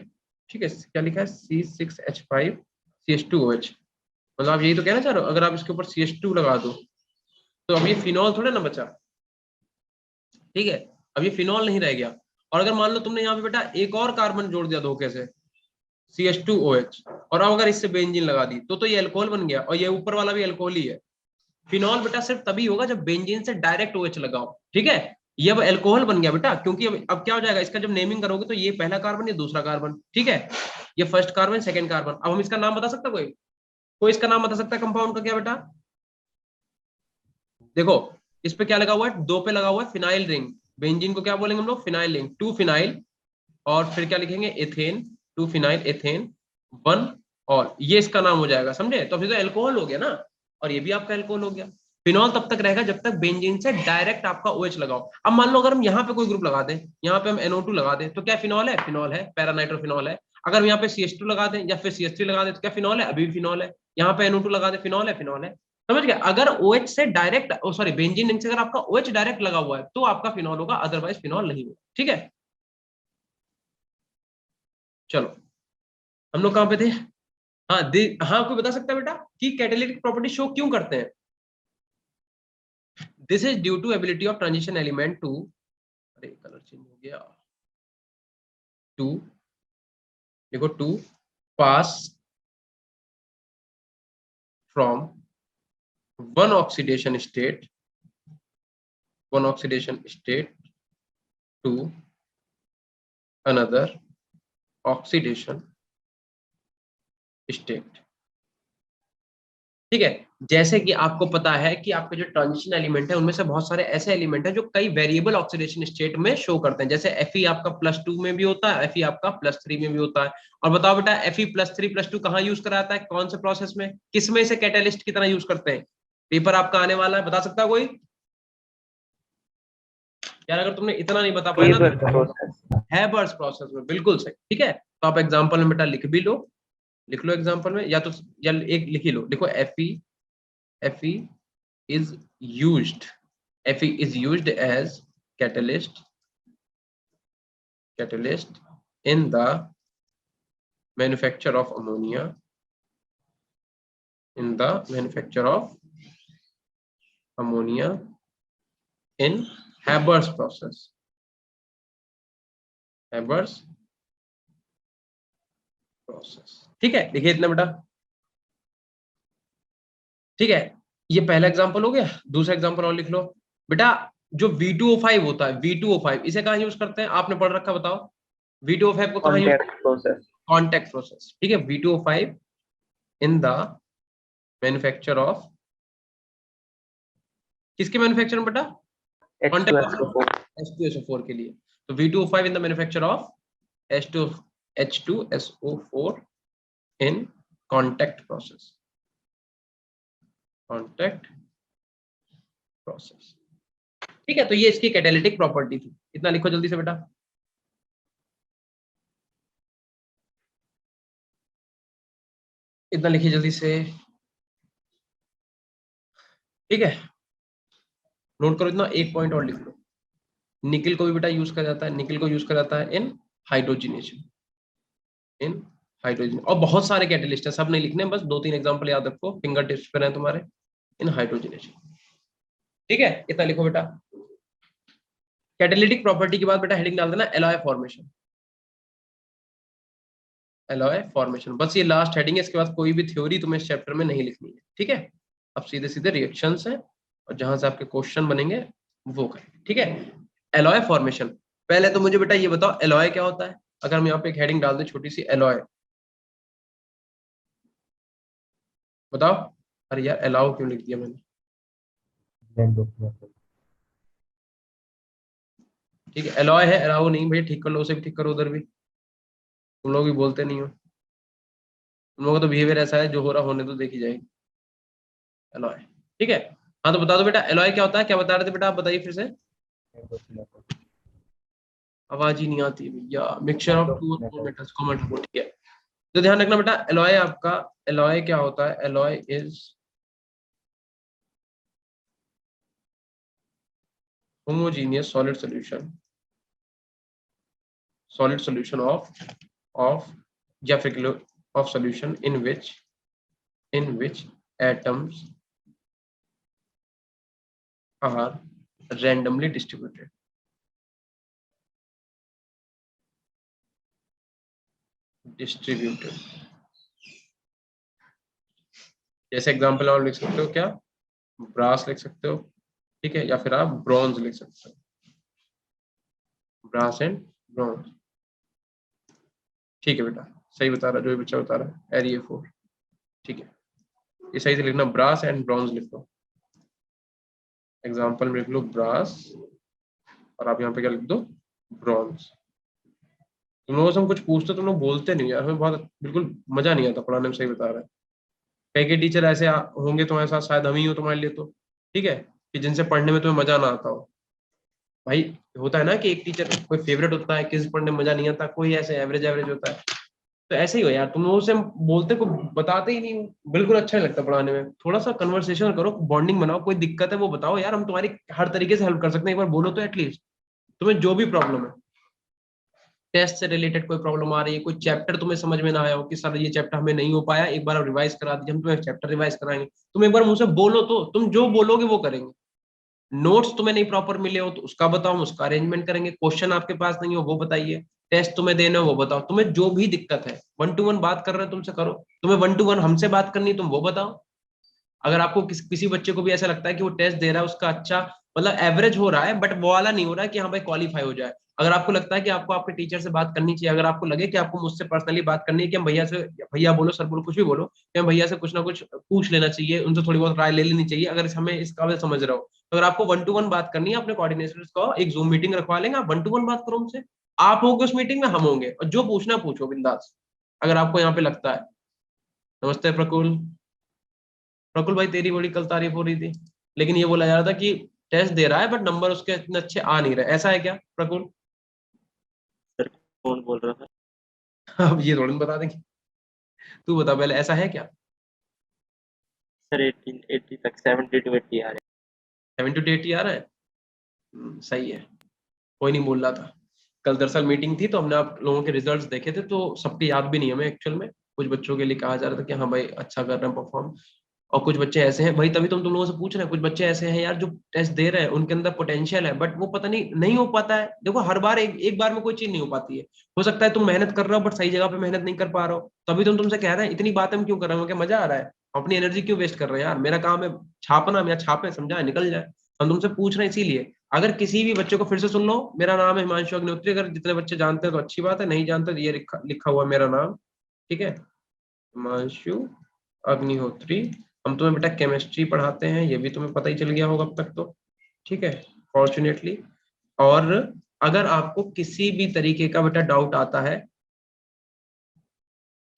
ठीक है, क्या लिखा है? C6H5CH2OH, मतलब आप यही तो कहना चाह रहे हो? अगर आप इसके ऊपर CH2 लगा दो तो अब ये फिनॉल थोड़ा ना बचा, ठीक है? अब ये फिनॉल नहीं रह गया। और अगर मान लो तुमने यहाँ पे बेटा एक और कार्बन जोड़ दिया धोखे से, CH2OH, और अब अगर इससे बेंजीन लगा दी तो ये अल्कोहल बन गया, और ये ऊपर वाला भी अल्कोहल ही है। फिनॉल बेटा सिर्फ तभी होगा जब बेंजीन से डायरेक्ट OH लगाओ, ठीक है? ये अब अल्कोहल बन गया बेटा, क्योंकि अब क्या हो जाएगा, इसका जब नेमिंग करोगे तो ये पहला कार्बन, ये दूसरा कार्बन, ठीक है? ये फर्स्ट कार्बन, सेकंड कार्बन। अब हम इसका नाम बता सकता, कोई इसका नाम बता सकता है कंपाउंड का? क्या बेटा देखो, इस पे क्या लगा हुआ है? 2 पे लगा हुआ है फिनाइल रिंग। बेंजीन को क्या बोलेंगे हम लोग? फिनाइल रिंग, 2 फिनाइल, और फिर क्या लिखेंगे? एथेन, 2 फिनाइल एथेन 1, और ये इसका नाम हो जाएगा, समझे? तो फिर तो अल्कोहल हो गया ना, और ये भी आपका अल्कोहल हो गया। फिनॉल तब तक रहेगा जब तक बेंजीन से डायरेक्ट आपका OH लगाओ। अब मान लो अगर हम यहाँ पे कोई ग्रुप लगा दें, यहाँ पे हम NO2 लगा दें, तो क्या फिनॉल है? फिनॉल है, पैरानाइट्रोफिनॉल है। अगर हम यहाँ पे CH2 लगा दें या फिर CH3 लगा दें तो क्या फिनॉल है? अभी भी फिनॉल है। यहाँ पे NO2 लगा दें, फिनॉल है, फिनॉल है। समझ गया? अगर OH से डायरेक्ट, सॉरी, बेंजीन रिंग से अगर आपका OH डायरेक्ट लगा हुआ है तो आपका फिनॉल होगा, अदरवाइज फिनॉल नहीं होगा, ठीक है? चलो, हम लोग कहाँ पे थे? हाँ हाँ, कोई बता सकता है बेटा कि कैटालिटिक प्रॉपर्टी शो क्यों करते हैं? This is due to ability of transition element to, अरे कलर चेंज हो गया, टू, देखो, to pass from one oxidation state to another oxidation state, ठीक है? जैसे कि आपको पता है कि आपके जो ट्रांजिशन एलिमेंट है उनमें से बहुत सारे ऐसे एलिमेंट हैं जो कई वेरिएबल ऑक्सीडेशन स्टेट में शो करते हैं। जैसे Fe आपका +2 में भी होता है, Fe आपका +3 में भी होता है। और बताओ बेटा, Fe +3 +2 कहाँ यूज करा जाता है? कौन से प्रोसेस में, किसमें इसे कैटालिस्ट की तरह यूज करते हैं? पेपर आपका आने वाला है, बता सकता है कोई? यार अगर तुमने इतना नहीं बता पाया ना Haber तो process। हैबर्स प्रोसेस में, बिल्कुल सही, ठीक है? तो आप एग्जाम्पल में बेटा लिख भी लो, लिख लो एग्जाम्पल में, या तो या एक लिख ही लो। देखो, Fe is used as catalyst in the manufacture of ammonia in the manufacture of ammonia in Haber's process. Haber's process. ठीक है, देखिए इतना बेटा, ठीक है, ये पहला एग्जांपल हो गया। दूसरा एग्जांपल और लिख लो बेटा। जो V2O5 होता है, V2O5 इसे कहाँ यूज करते हैं, आपने पढ़ रखा, बताओ V2O5 को कहाँ use? Contact process. Contact process, ठीक है। V2O5 in the manufacture of, किसके मैन्युफैक्चर में बेटा? H2SO4। H2SO4 के लिए। तो V2O5 in the manufacture of H2SO4 in contact process, contact process, ठीक है। तो ये इसकी कैटालिटिक प्रॉपर्टी थी। इतना लिखो जल्दी से बेटा। इतना लिखिए जल्दी से, ठीक है। नोट करो इतना, एक पॉइंट और लिख लो। निकल को भी बेटा यूज करा जाता है, निकल को यूज करा जाता है इन हाइड्रोजनेशन, इन हाइड्रोजन। और बहुत सारे कैटलिस्ट है, सब नहीं लिखने, बस 2-3 एग्जांपल याद रखो, फिंगर टिप्स पर है तुम्हारे, इन हाइड्रोजनेशन, ठीक है। इतना लिखो बेटा। कैटालिटिक प्रॉपर्टी के बाद बेटा हेडिंग डाल देना एलॉय फॉर्मेशन, एलॉय फॉर्मेशन, बस ये लास्ट हेडिंग है। इसके बाद कोई भी थ्योरी तुम्हें इस चैप्टर में नहीं लिखनी है, ठीक है। अब सीधे सीधे रिएक्शंस है, और जहां से आपके क्वेश्चन बनेंगे वो करें, ठीक है। एलॉय फॉर्मेशन, पहले तो मुझे बेटा ये बताओ एलॉय क्या होता है। अगर हम यहाँ पे एक हेडिंग डाल दें छोटी सी, एलॉय, बताओ। अरे यार एलाउ क्यों लिख दिया मैंने, blend of metals. ठीक है। एलॉय है, एलाउ नहीं, भैया ठीक कर लो, उसे भी ठीक करो, उधर भी। तुम लोग भी बोलते नहीं हो, तुम लोगों का तो बिहेवियर ऐसा है, जो हो रहा होने तो देखी जाएगी। एलॉय, ठीक है। हाँ तो बता दो बेटा एलॉय क्या होता है, क्या बता रहे थे बेटा, आप बताइए फिर से। Blend of metals. आवाज ही नहीं आती भैया। Mixture Blend of of two metals. Metals, common, ठीक है। तो ध्यान रखना बेटा, एलॉय आपका, एलॉय क्या होता है, alloy is homogeneous solid solution, solid solution of या फिर of solution in which atoms are randomly distributed, जैसे एग्जांपल और लिख सकते हो क्या, ब्रास लिख सकते हो, ठीक है, या फिर आप ब्रॉन्ज लिख सकते हो, ब्रास एंड ब्रॉन्ज, ठीक है बेटा। सही बता रहा, जो भी बच्चा बता रहा है, एरिया 4, ठीक है। ये सही से लिखना, ब्रास एंड ब्रॉन्ज लिख लो, एग्जाम्पल में लिख लो ब्रास, और आप यहाँ पे क्या लिख दो, ब्रॉन्ज। तुम लोगों से हम कुछ पूछते तुम लोग बोलते नहीं यार, हमें बहुत बिल्कुल मजा नहीं आता पढ़ाने में, सही बता रहा है। कई कई टीचर ऐसे होंगे तुम्हारे साथ, शायद हम ही हो तुम्हारे लिए, तो ठीक है, कि जिनसे पढ़ने में तुम्हें मजा ना आता हो। भाई होता है ना कि एक टीचर कोई फेवरेट होता है, किसी पढ़ने में मजा नहीं आता, कोई ऐसे एवरेज एवरेज होता है। तो ऐसे ही हो यार, तुम लोगों से हम बोलते को बताते ही नहीं हो, बिल्कुल अच्छा नहीं लगता पढ़ाने में। थोड़ा सा कन्वर्सेशन करो, बॉन्डिंग बनाओ, कोई दिक्कत है वो बताओ यार, हम तुम्हारी हर तरीके से हेल्प कर सकते हैं, एक बार बोलो तो एटलीस्ट। तुम्हें जो भी प्रॉब्लम है, टेस्ट से रिलेटेड कोई प्रॉब्लम आ रही है, कोई चैप्टर तुम्हें समझ में ना आया हो कि सर ये चैप्टर हमें नहीं हो पाया, एक बार रिवाइज करा दीजिए, हम तुम्हें चैप्टर रिवाइज कराएंगे। तुम एक बार मुझसे बोलो तो, तुम जो बोलोगे वो करेंगे। नोट्स तुम्हें नहीं प्रॉपर मिले हो तो उसका बताओ, हम उसका अरेंजमेंट करेंगे। क्वेश्चन आपके पास नहीं हो वो बताइए, टेस्ट तुम्हें देना हो वो बताओ, तुम्हें जो भी दिक्कत है। 1-to-1 बात कर रहे हैं तुमसे, करो। तुम्हें 1-to-1 हमसे बात करनी है, तुम वो बताओ। अगर आपको किसी बच्चे को भी ऐसा लगता है कि वो टेस्ट दे रहा है उसका अच्छा, मतलब एवरेज हो रहा है, बट वो वाला नहीं हो रहा है कि हाँ भाई क्वालिफाई हो जाए, अगर आपको लगता है कि आपको आपके टीचर से बात करनी चाहिए, अगर आपको लगे कि आपको मुझसे पर्सनली बात करनी है, कि हम भैया से, भैया बोलो सर बोलो कुछ भी बोलो, कि हम भैया से कुछ ना कुछ पूछ लेना चाहिए, उनसे थोड़ी बहुत राय ले लेनी चाहिए, अगर हमें इस काबिल समझ रहे हो, तो अगर आपको 1-to-1 बात करनी है अपने कोऑर्डिनेटर्स को, एक जूम मीटिंग रखवा लेंगे, आप 1-to-1 बात करो उनसे। आप होगे उस मीटिंग में, हम होंगे, और जो पूछना पूछो बिंदास, अगर आपको यहाँ पे लगता है। नमस्ते प्रकुल, प्रकुल भाई तेरी बड़ी कल तारीफ हो रही थी, लेकिन ये बोला जा रहा था कि टेस्ट दे रहा है बट नंबर उसके इतने अच्छे आ नहीं रहे, ऐसा है क्या प्रकुल? सर कौन बोल रहा था? अब ये थोड़ी ना बता देंगे, तू बता पहले, ऐसा है क्या? सर 1880 तक 70 to 80 आ रहे 70 to 80 आ रहा है? सही है, कोई नहीं बोल रहा था। कल दरअसल मीटिंग थी तो हमने आप लोगों के रिजल्ट्स देखे थे, तो सबके याद भी नहीं हमें एक्चुअल में, कुछ बच्चों के लिए कहा जा रहा था कि हाँ भाई अच्छा कर रहे हैं परफॉर्म, और कुछ बच्चे ऐसे हैं भाई, तभी तुम लोगों से पूछ रहे हैं, कुछ बच्चे ऐसे हैं यार जो टेस्ट दे रहे हैं, उनके अंदर पोटेंशियल है, बट वो पता नहीं नहीं हो पाता है। देखो हर बार एक बार में कोई चीज नहीं हो पाती है। हो सकता है तुम मेहनत कर रहे हो बट सही जगह पे मेहनत नहीं कर पा रहे हो, तभी तुमसे कह रहे हैं इतनी बात हम क्यों कर रहे हो, क्या मजा आ रहा है, अपनी एनर्जी क्यों वेस्ट कर रहे हैं यार, मेरा काम है छापना, मेरा छापे समझाए निकल जाए। हम तुमसे पूछ रहे हैं इसीलिए। अगर किसी भी बच्चे को फिर से सुन लो, मेरा नाम है हिमांशु अग्निहोत्री, अगर जितने बच्चे जानते हैं तो अच्छी बात है, नहीं जानते तो ये लिखा लिखा हुआ है मेरा नाम, ठीक है, हिमांशु अग्निहोत्री। हम तुम्हें बेटा केमिस्ट्री पढ़ाते हैं, ये भी तुम्हें पता ही चल गया होगा अब तक तो, ठीक है, फॉर्चुनेटली। और अगर आपको किसी भी तरीके का बेटा डाउट आता है,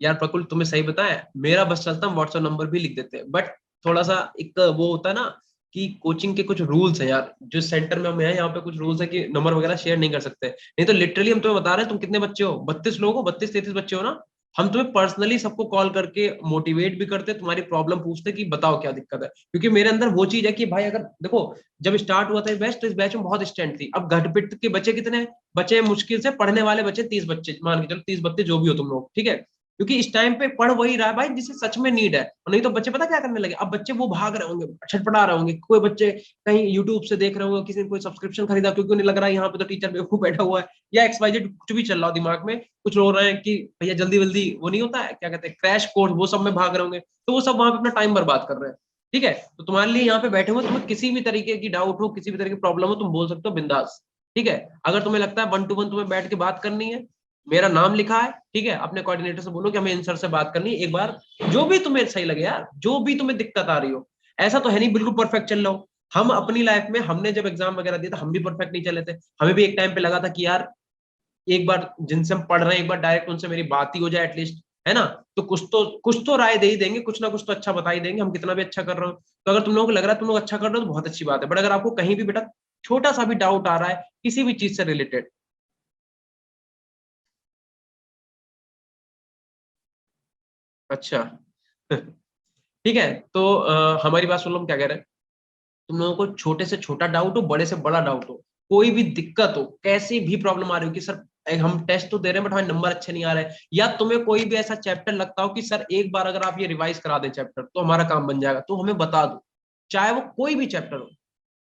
यार प्रकुल तुम्हें सही बताया, मेरा बस चलता, हम व्हाट्सएप नंबर भी लिख देते हैं, बट थोड़ा सा एक वो होता है ना कि कोचिंग के कुछ रूल्स हैं यार, जो सेंटर में हम हैं यहाँ पे कुछ रूल्स है कि नंबर वगैरह शेयर नहीं कर सकते, नहीं तो लिटरली हम तुम्हें बता रहे हैं, तुम कितने बच्चे हो, 32 लोग हो, 32-33 बच्चे हो ना, हम तुम्हें पर्सनली सबको कॉल करके मोटिवेट भी करते, तुम्हारी प्रॉब्लम पूछते कि बताओ क्या दिक्कत है, क्योंकि मेरे अंदर वो चीज है कि भाई अगर देखो, जब स्टार्ट हुआ था बैच तो इस बैच में बहुत स्ट्रेंथ थी, अब घटपिट के बच्चे कितने हैं, बच्चे मुश्किल से पढ़ने वाले बच्चे 30 बच्चे, मान के चलो 30-32 जो भी हो तुम लोग, ठीक है, क्योंकि इस टाइम पे पढ़ वही रहा है भाई जिसे सच में नीड है, और नहीं तो बच्चे पता क्या करने लगे, अब बच्चे वो भाग रहे होंगे, छटपटा रहे होंगे, कोई बच्चे कहीं यूट्यूब से देख रहे होंगे, किसी ने कोई सब्सक्रिप्शन खरीदा क्योंकि उन्हें लग रहा है यहाँ पे तो टीचर बेवकूफ बैठा हुआ है, या XYZ कुछ भी चल रहा हो दिमाग में, कुछ रो रहे हैं कि भैया जल्दी जल्दी वो नहीं होता है, क्या कहते हैं, क्रैश कोर्स, वो सब में भाग रहे होंगे, तो वो सब वहां पे अपना टाइम बर्बाद कर रहे हैं, ठीक है। तो तुम्हारे लिए यहाँ पे बैठे हुए, तुम्हें किसी भी तरीके की डाउट हो, किसी भी तरह की प्रॉब्लम हो, तुम बोल सकते हो बिंदास, ठीक है। अगर तुम्हें लगता है 1-to-1 तुम्हें बैठ के बात करनी है, मेरा नाम लिखा है, ठीक है, अपने कोऑर्डिनेटर से बोलो कि हमें इन सर से बात करनी है एक बार, जो भी तुम्हें सही लगे यार, जो भी तुम्हें दिक्कत आ रही हो, ऐसा तो है नहीं बिल्कुल परफेक्ट चल रहा हो। हम अपनी लाइफ में, हमने जब एग्जाम वगैरह दिया था, हम भी परफेक्ट नहीं चले थे, हमें भी एक टाइम पे लगा था कि यार एक बार जिनसे हम पढ़ रहे हैं, एक बार डायरेक्ट उनसे मेरी बात ही हो जाए एटलीस्ट, है ना, तो कुछ तो राय दे ही देंगे, कुछ ना कुछ तो अच्छा बता ही देंगे, हम कितना भी अच्छा कर रहे हो। तो अगर तुम लोगों को लग रहा है तुम लोग अच्छा कर रहे हो तो बहुत अच्छी बात है, बट अगर आपको कहीं भी बेटा छोटा सा भी डाउट आ रहा है किसी भी चीज से रिलेटेड, अच्छा ठीक है, तो हमारी बात सुन लो, हम क्या कह रहे हैं, तुम लोगों को छोटे से छोटा डाउट हो, बड़े से बड़ा डाउट हो, कोई भी दिक्कत हो, कैसी भी प्रॉब्लम आ रही हो कि सर हम टेस्ट तो दे रहे हैं बट हमारे नंबर अच्छे नहीं आ रहे, या तुम्हें कोई भी ऐसा चैप्टर लगता हो कि सर एक बार अगर आप ये रिवाइज करा दें चैप्टर तो हमारा काम बन जाएगा, तो हमें बता दो, चाहे वो कोई भी चैप्टर हो,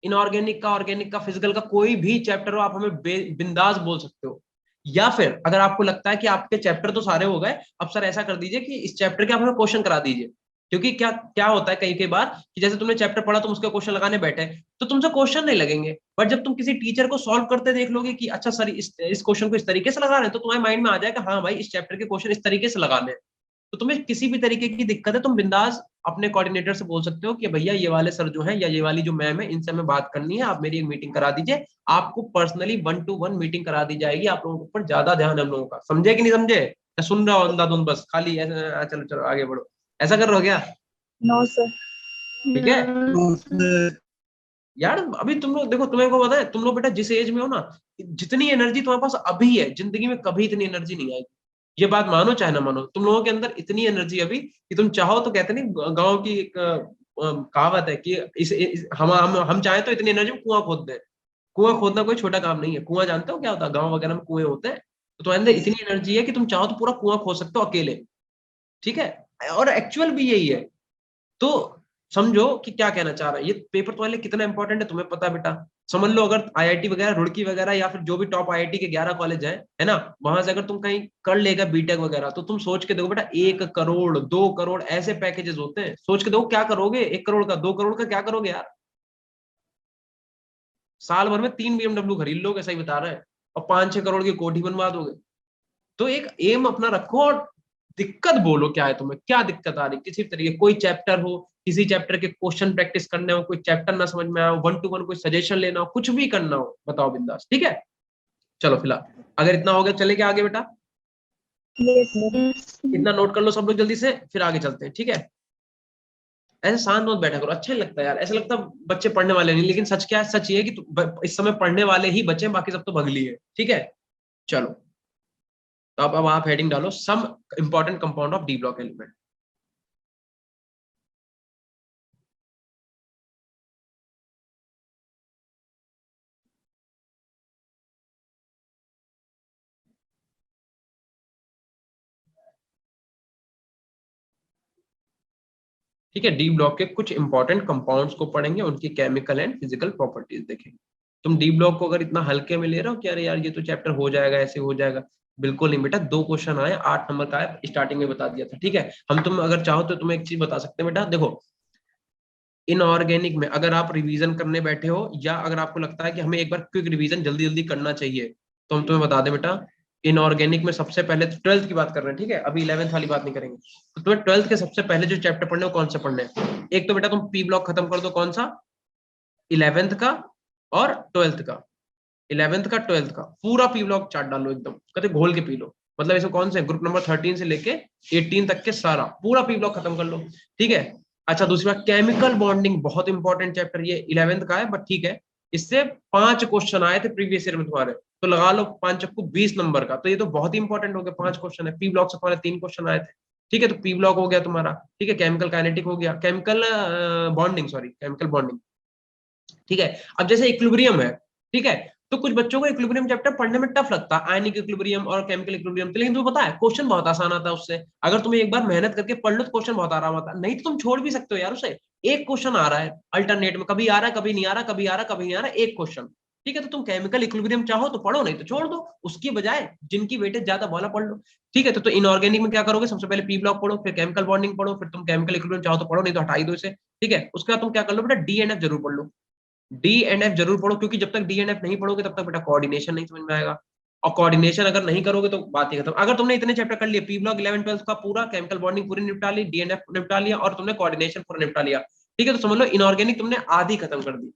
इनऑर्गेनिक का, ऑर्गेनिक का, फिजिकल का, कोई भी चैप्टर हो, आप हमें बिंदास बोल सकते हो। या फिर अगर आपको लगता है कि आपके चैप्टर तो सारे हो गए, अब सर ऐसा कर दीजिए कि इस चैप्टर के आप हमें क्वेश्चन करा दीजिए, क्योंकि क्या क्या होता है कई कई बार कि जैसे तुमने चैप्टर पढ़ा, तुम उसके क्वेश्चन लगाने बैठे, तो तुमसे क्वेश्चन नहीं लगेंगे, बट जब तुम किसी टीचर को सॉल्व करते देख लोगे कि अच्छा सर इस क्वेश्चन को इस तरीके से लगा रहे हैं, तो तुम्हारे माइंड में आ जाएगा हाँ भाई इस चैप्टर के क्वेश्चन इस तरीके से लगाने हैं। तो तुम्हें किसी भी तरीके की दिक्कत है, तुम बिंदास अपने कोऑर्डिनेटर से बोल सकते हो कि भैया ये वाले सर जो हैं या ये वाली जो मैम है, इनसे हमें बात करनी है, आप मेरी एक मीटिंग करा दीजिए, आपको पर्सनली 1-to-1 मीटिंग करा दी जाएगी, आप लोगों के ऊपर ज्यादा ध्यान है हम लोगों का, समझे कि नहीं समझे, या सुन रहा हो अंधाधुंध बस खाली ऐसे, चलो चलो आगे बढ़ो, ऐसा कर रहे हो क्या, नो सर। ठीक है। यार अभी तुम लोग देखो, तुम्हें को पता है, तुम लोग बेटा जिस एज में हो ना, जितनी एनर्जी तुम्हारे पास अभी है, जिंदगी में कभी इतनी एनर्जी नहीं आएगी, ये बात मानो चाहे ना मानो, तुम लोगों के अंदर इतनी एनर्जी अभी कि तुम चाहो तो, कहते नहीं गांव की एक कहावत है कि हम चाहे तो इतनी एनर्जी में कुआं खोद दें। कुआं खोदना कोई छोटा काम नहीं है, कुआं जानते हो क्या होता है, गांव वगैरह में कुएं होते हैं, तो तुम्हारे अंदर इतनी एनर्जी है कि तुम चाहो तो पूरा कुआं खोद सकते हो अकेले, ठीक है, और एक्चुअल भी यही है। तो समझो कि क्या कहना चाह रहा है, ये पेपर तुम्हारे लिए कितना इंपॉर्टेंट है तुम्हें पता है बेटा। समझ लो अगर आईआईटी वगैरह, रुड़की वगैरह, या फिर जो भी टॉप आईआईटी के 11 कॉलेज है ना, वहां से अगर तुम कहीं कर लेगा बीटेक वगैरह, तो तुम सोच के देखो बेटा, 1 करोड़ 2 करोड़ ऐसे पैकेजेस होते हैं, सोच के देखो क्या करोगे, 1 करोड़ का 2 करोड़ का क्या करोगे यार, साल भर में 3 BMW खरीद लोगे, सही बता रहे हैं, और 5-6 करोड़ की कोठी बनवा दोगे। तो एक एम अपना रखो, और दिक्कत बोलो क्या है तुम्हें, क्या दिक्कत आ रही, किसी भी तरीके, कोई चैप्टर हो, किसी चैप्टर के क्वेश्चन प्रैक्टिस करने हो, कोई चैप्टर ना समझ में आया हो, 1-to-1 कोई सजेशन लेना हो, कुछ भी करना हो, बताओ बिंदास, ठीक है। चलो फिलहाल अगर इतना हो गया, चले क्या आगे बेटा, यस सर। इतना नोट कर लो सब लोग जल्दी से, फिर आगे चलते हैं, ठीक है। ऐसे शांत मत बैठा करो, अच्छा नहीं लगता यार, ऐसा लगता है बच्चे पढ़ने वाले नहीं, लेकिन सच क्या है, सच ये है कि इस समय पढ़ने वाले ही बच्चे हैं, बाकी सब तो भगली है, ठीक है। चलो, तो अब आप हेडिंग डालो, some important compound of D block element. ठीक है, डी ब्लॉक के कुछ इंपॉर्टेंट कंपाउंड्स को पढ़ेंगे, उनकी केमिकल एंड फिजिकल प्रॉपर्टीज देखेंगे। तुम डी ब्लॉक को अगर इतना हल्के में ले रहे हो कि अरे यार ये तो चैप्टर हो जाएगा, ऐसे हो जाएगा, बिल्कुल नहीं बेटा। 2 क्वेश्चन आए, 8 नंबर का है, स्टार्टिंग में बता दिया था। ठीक है, हम तुम अगर चाहो तो तुम्हें एक चीज बता सकते हैं बेटा, देखो इनऑर्गेनिक में अगर आप रिवीजन करने बैठे हो या अगर आपको लगता है कि हमें एक बार क्विक रिवीजन जल्दी जल्दी करना चाहिए, तो हम तुम्हें बता दें बेटा, इनऑर्गेनिक में सबसे पहले तो 12th की बात कर रहे हैं, ठीक है, अभी 11th वाली बात नहीं करेंगे। तो तुम्हें 12th के सबसे पहले जो चैप्टर पढ़ने हो कौन से पढ़ने हैं? एक तो बेटा तुम पी ब्लॉक खत्म कर दो, कौन सा? 11th का और 12th का। 11th का 12th का पूरा पी ब्लॉक चार्ट डालो, एकदम कहते घोल के पी लो। मतलब इसमें कौन से ग्रुप नंबर 13 से लेके 18 तक के सारा पूरा पी ब्लॉक खत्म कर लो। ठीक है, अच्छा दूसरी बात, केमिकल बॉन्डिंग बहुत इंपॉर्टेंट चैप्टर, ये 11th का है बट ठीक है, इससे 5 क्वेश्चन आए थे प्रीवियस ईयर में तुम्हारे, तो लगा लो 5 को 20 नंबर का, तो ये तो बहुत ही इंपॉर्टेंट हो गया। 5 क्वेश्चन है, पी ब्लॉक से तुम्हारे 3 क्वेश्चन आए थे। ठीक है, तो पी ब्लॉक हो गया तुम्हारा। ठीक है, केमिकल काइनेटिक हो गया, chemical bonding, sorry chemical bonding. ठीक है, अब जैसे इक्विलिब्रियम है, ठीक है, तो कुछ बच्चों को इक्विलिब्रियम चैप्टर पढ़ने में टफ लगता है, आयनिक इक्विलिब्रियम और केमिकल इक्विलिब्रियम, तो लेकिन तुम्हें पता है क्वेश्चन बहुत आसान आता है उससे। अगर तुम्हें एक बार मेहनत करके पढ़ लो तो क्वेश्चन बहुत आराम आता है, नहीं तो तुम छोड़ भी सकते हो यार उसे। एक क्वेश्चन आ रहा है अल्टरनेट में, कभी आ रहा है कभी नहीं आ रहा, कभी आ रहा है कभी नहीं आ रहा, एक क्वेश्चन। ठीक है, तो तुम केमिकल इक्विलिब्रियम चाहो तो पढ़ो, नहीं तो छोड़ दो, उसकी बजाय जिनकी वेटेज ज्यादा वाला पढ़ लो। ठीक है, तो इनऑर्गेनिक में क्या करोगे, सबसे पहले पी ब्लॉक पढ़ो, फिर केमिकल बॉन्डिंग पढ़ो, फिर तुम केमिकल इक्विलिब्रियम चाहो तो पढ़ो, नहीं तो हटा ही दो इसे। ठीक है, उसके बाद तुम क्या कर लो बेटा, डी एंड एफ जरूर पढ़ लो। डी एंड एफ जरूर पढ़ो, क्योंकि जब तक डी एंड एफ नहीं पढ़ोगे तब तक बेटा कोऑर्डिनेशन नहीं समझ में आएगा, और कोऑर्डिनेशन अगर नहीं करोगे तो बात ही खत्म। अगर तुमने इतने चैप्टर कर लिए, पी ब्लॉक 11 12 का पूरा, केमिकल बॉन्डिंग पूरी निपटा ली, डी एंड एफ निपटा लिया, और तुमने कोऑर्डिनेशन पूरा निपटा लिया, ठीक है, तो समझ लो इनऑर्गेनिक तुमने आधी खत्म कर दी।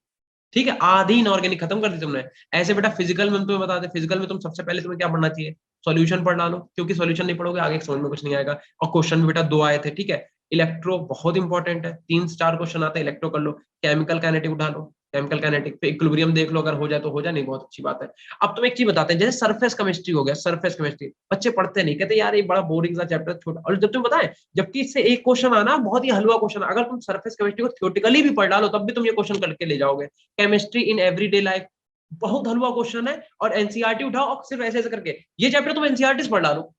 ठीक है, आधी इनऑर्गेनिक खत्म कर दी तुमने। ऐसे बेटा फिजिकल में तुम्हें बता दे, फिजिकल में तुम सबसे पहले तुम्हें क्या पढ़ना चाहिए, सॉल्यूशन पढ़ लो, क्योंकि सॉल्यूशन नहीं पढ़ोगे आगे समझ में कुछ नहीं आएगा, और क्वेश्चन भी बेटा 2 आए थे। ठीक है, इलेक्ट्रो बहुत इंपॉर्टेंट है, 3-4 क्वेश्चन आते हैं, इलेक्ट्रो कर लो, केमिकल काइनेटिक उठा लो, केमिकल काइनेटिक पे इक्विलिब्रियम देख लो, अगर हो जाए तो हो जाए, नहीं बहुत अच्छी बात है। अब तुम एक चीज बताते हैं, जैसे सरफेस केमिस्ट्री हो गया, सरफेस केमिस्ट्री बच्चे पढ़ते नहीं, कहते यार ये बड़ा बोरिंग सा चैप्टर, छोटा, और जब तुम बताएं, जबकि इससे एक क्वेश्चन आना बहुत ही हलवा क्वेश्चन, अगर तुम सरफेस केमिस्ट्री को थ्योरेटिकली भी पढ़ डालो तब भी तुम ये क्वेश्चन करके ले जाओगे। केमिस्ट्री इन एवरीडे लाइफ बहुत हलवा क्वेश्चन है, और एनसीईआरटी उठाओ और सिर्फ ऐसे ऐसे करके ये चैप्टर तुम एनसीईआरटी से पढ़ डालो।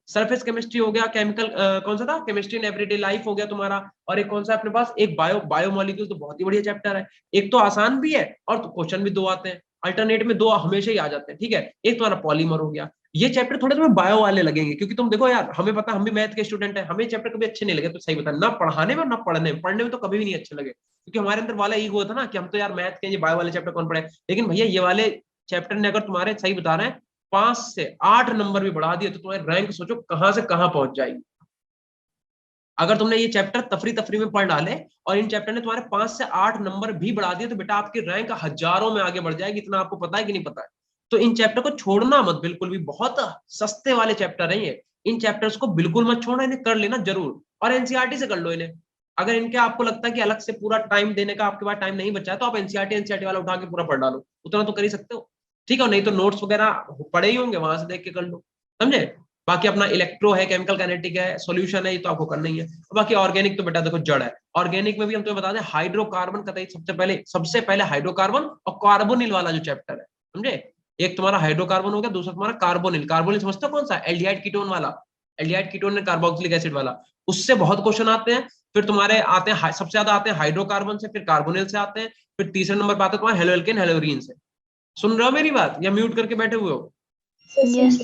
सरफेस केमिस्ट्री हो गया, केमिकल कौन सा था, केमिस्ट्री इन एवरीडे लाइफ हो गया तुम्हारा, और एक कौन सा अपने पास, एक बायोमोलिक्यूल, तो बहुत ही बढ़िया चैप्टर है। एक तो आसान भी है और तो क्वेश्चन भी 2 आते हैं, अल्टरनेट में 2 हमेशा ही आ जाते हैं। ठीक है, एक तुम्हारा पॉलीमर हो गया। ये चैप्टर थोड़े तुम्हें बायो वाले लगेंगे, क्योंकि तुम देखो यार, हमें पता, हम भी मैथ के स्टूडेंट हैं, हमें चैप्टर कभी अच्छे नहीं लगे, तो सही बता, ना पढ़ाने में ना पढ़ने में, पढ़ने में तो कभी भी नहीं अच्छे लगे, क्योंकि हमारे अंदर वाला ईगो था ना कि हम तो यार मैथ के, ये बायो वाले चैप्टर कौन पढ़े। लेकिन भैया ये वाले चैप्टर ने अगर तुम्हारे, सही बता रहे हैं, 5 से 8 नंबर भी बढ़ा दिए, तो तुम्हारी रैंक सोचो कहां से कहां पहुंच जाएगी। अगर तुमने ये चैप्टर तफरी तफरी में पढ़ डाले और इन चैप्टर ने तुम्हारे 5 से 8 नंबर भी बढ़ा दिए, तो बेटा आपकी रैंक हजारों में आगे बढ़ जाएगी, इतना आपको पता है कि नहीं पता है। तो इन चैप्टर को छोड़ना मत बिल्कुल भी, बहुत सस्ते वाले चैप्टर हैं ये, इन चैप्टर्स को बिल्कुल मत छोड़ना, इन्हें कर लेना जरूर, और एनसीईआरटी से कर लो इन्हें। अगर इनके आपको लगता है कि अलग से पूरा टाइम देने का आपके पास टाइम नहीं बचा है, तो आप एनसीईआरटी वाला उठा के पूरा पढ़ डालो, उतना तो कर ही सकते हो। ठीक है, नहीं तो नोट्स वगैरह पड़े ही होंगे, वहां से देख के कर लो, समझे। बाकी अपना इलेक्ट्रो है, केमिकल काइनेटिक है, सॉल्यूशन है, ये तो आपको करना ही है। बाकी ऑर्गेनिक तो बेटा देखो जड़ है, ऑर्गेनिक में भी हम तुम्हें बता दें, हाइड्रोकार्बन का सबसे पहले हाइड्रोकार्बन और कार्बोनिल वाला जो चैप्टर है, समझे। एक तुम्हारा हाइड्रोकार्बन हो गया, दूसरा तुम्हारा कार्बोनिल। कार्बोनिल समझते हो कौन सा, एल्डिहाइड कीटोन वाला, एल्डिहाइड कीटोन ने कार्बोक्सिलिक एसिड वाला, उससे बहुत क्वेश्चन आते हैं। फिर तुम्हारे आते हैं, सबसे ज्यादा आते हैं हाइड्रोकार्बन से, फिर कार्बोनिल से आते हैं, फिर तीसरे नंबर पर आते हैं तुम्हारे हेलोएल्केन हेलोरीन से। सुन रहे हो मेरी बात या म्यूट करके बैठे हुए हो? Yes.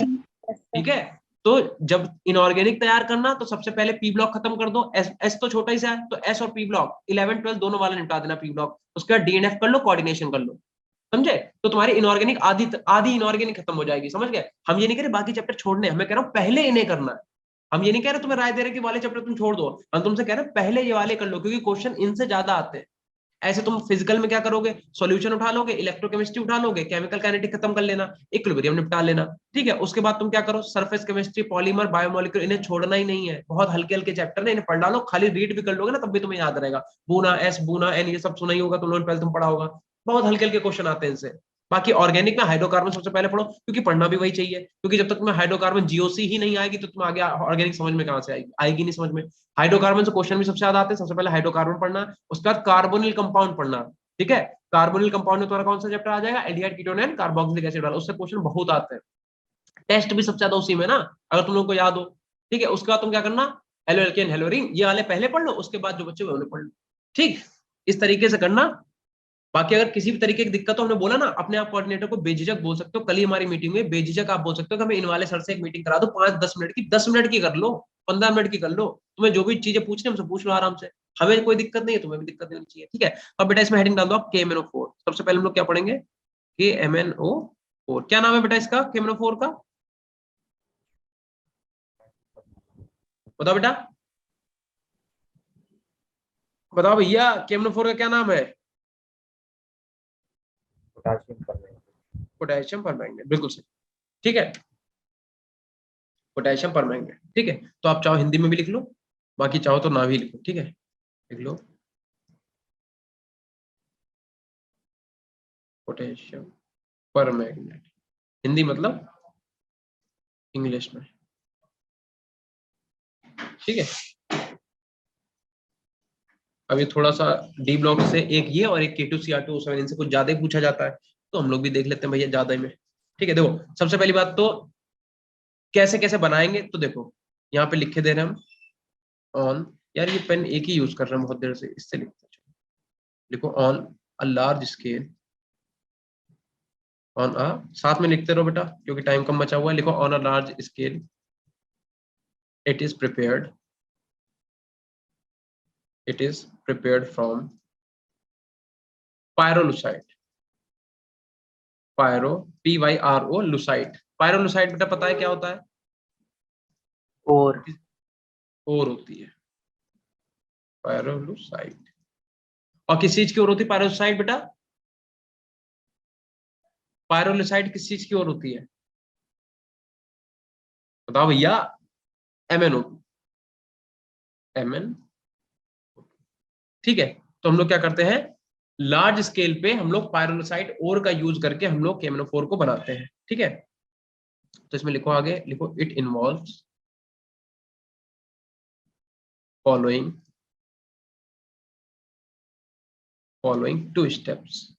ठीक है, तो जब इनऑर्गेनिक तैयार करना तो सबसे पहले पी ब्लॉक खत्म कर दो, एस तो छोटा ही सा है, तो एस और पी ब्लॉक 11 12 दोनों वाला निपटा देना पी ब्लॉक, उसके बाद डीएनएफ कर लो, कोऑर्डिनेशन कर लो, समझे। तो तुम्हारी इनऑर्गेनिक आधी इनऑर्गेनिक खत्म हो जाएगी, समझ गए। हम ये नहीं कह रहे बाकी चैप्टर छोड़ने, हमें कह रहा हूं पहले इन्हें करना है। हम ये नहीं कह रहे तुम्हें राय दे रहे कि वाले चैप्टर तुम छोड़ दो, हम तुमसे कह रहे हैं पहले ये वाले कर लो, क्योंकि क्वेश्चन इनसे ज्यादा आते हैं। ऐसे तुम फिजिकल में क्या करोगे, सॉल्यूशन उठा लोगे, इलेक्ट्रोकेमिस्ट्री उठा लोगे, केमिकल काइनेटिक खत्म कर लेना, इक्विलिब्रियम निपटा लेना। ठीक है, उसके बाद तुम क्या करो, सरफेस केमिस्ट्री, पॉलीमर, बायोमोलिक्यूल, इन्हें छोड़ना ही नहीं है, बहुत हल्के हल्के चैप्टर है, इन्हें पढ़ डालो, खाली रीड भी कर लोगे ना तब भी तुम्हें याद रहेगा। बूना एस, बूना एन, ये सब सुना ही होगा तुम लोगों ने, पहले तुम पढ़ा होगा, बहुत हल्के हल्के क्वेश्चन आते हैं इनसे। बाकी ऑर्गेनिक में हाइड्रोकार्बन सबसे पहले पढ़ो, क्योंकि पढ़ना भी वही चाहिए, क्योंकि जब तक तुम्हें हाइड्रोकार्बन जीओसी ही नहीं आएगी तो तुम आगे ऑर्गेनिक समझ में कहां से आएगी, आएगी नहीं समझ में। हाइड्रोकार्बन से क्वेश्चन भी सबसे ज्यादा आते हैं, सबसे पहले हाइड्रोकार्बन पढ़ना, उसके बाद कार्बोनिल कंपाउंड पढ़ना। ठीक है, कार्बोनिल कंपाउंड में तुम्हारा कौन सा चैप्टर आ जाएगा, aldehyde ketone and carboxylic acid वाला, उससे क्वेश्चन बहुत आते हैं, टेस्ट भी सबसे ज्यादा उसी में ना, अगर तुम लोग को याद हो। ठीक है, उसके बाद तुम क्या करना, हेलो एल्केन हेलो रिंग, ये वाले पहले पढ़ लो, उसके बाद जो बच्चे हुए उन्हें पढ़ लो। ठीक, इस तरीके से करना। बाकी अगर किसी भी तरीके की दिक्कत हो, हमने बोला ना, अपने आप कोऑर्डिनेटर को बेझिझक बोल सकते हो। कल ही हमारी मीटिंग में बेझिझक आप बोल सकते हो कि हमें इन वाले सर से एक मीटिंग करा दो 5-10 मिनट की, 10 मिनट की कर लो, 15 मिनट की कर लो, तुम्हें जो भी चीजें पूछनी हमसे पूछ लो आराम से, हमें कोई दिक्कत नहीं है, तुम्हें भी दिक्कत नहीं होनी चाहिए। ठीक है, अब बेटा इसमें हेडिंग डाल दो आप KMnO4। सबसे पहले हम लोग क्या पढ़ेंगे, KMnO4। क्या नाम है बेटा इसका KMnO4 का, बताओ बेटा, बताओ भैया, KMnO4 का क्या नाम है? Potassium permanganate. पोटेशियम परमैंगनेट, बिल्कुल सही। ठीक है, पोटेशियम परमैंगनेट। ठीक है, तो आप चाहो हिंदी में भी लिख लो, बाकी चाहो तो ना भी लिखो। ठीक है, लिख लो पोटेशियम परमैंगनेट, हिंदी मतलब इंग्लिश में। ठीक है, अब ये थोड़ा सा डी ब्लॉक से एक ये और एक K2Cr2O7 इनसे कुछ ज्यादा ही पूछा जाता है, तो हम लोग भी देख लेते हैं भैया ज्यादा ही में। ठीक है, देखो सबसे पहली बात तो कैसे कैसे बनाएंगे, तो देखो यहाँ पे लिखे दे रहे हैं हम ऑन, यार ये पेन एक ही यूज कर रहे हैं बहुत देर से, इससे लिखते हैं। लिखो on a large scale, on a, साथ में लिखते रहो बेटा क्योंकि टाइम कम बचा हुआ है। लिखो on a large scale it is prepared, it is prepared from pyrolusite, pyro PYRO lucite। pyrolusite बेटा पता है क्या होता है? और और होती है pyrolusite। और किस चीज की और होती है pyrolusite बेटा? pyrolusite किस चीज की और होती है, बताओ भैया? MnO2, MN। ठीक है, तो हम लोग क्या करते हैं, लार्ज स्केल पे हम लोग पायरोलुसाइड ओर का यूज करके हम लोग KMnO4 को बनाते हैं। ठीक है, तो इसमें लिखो आगे, लिखो it involves following two steps.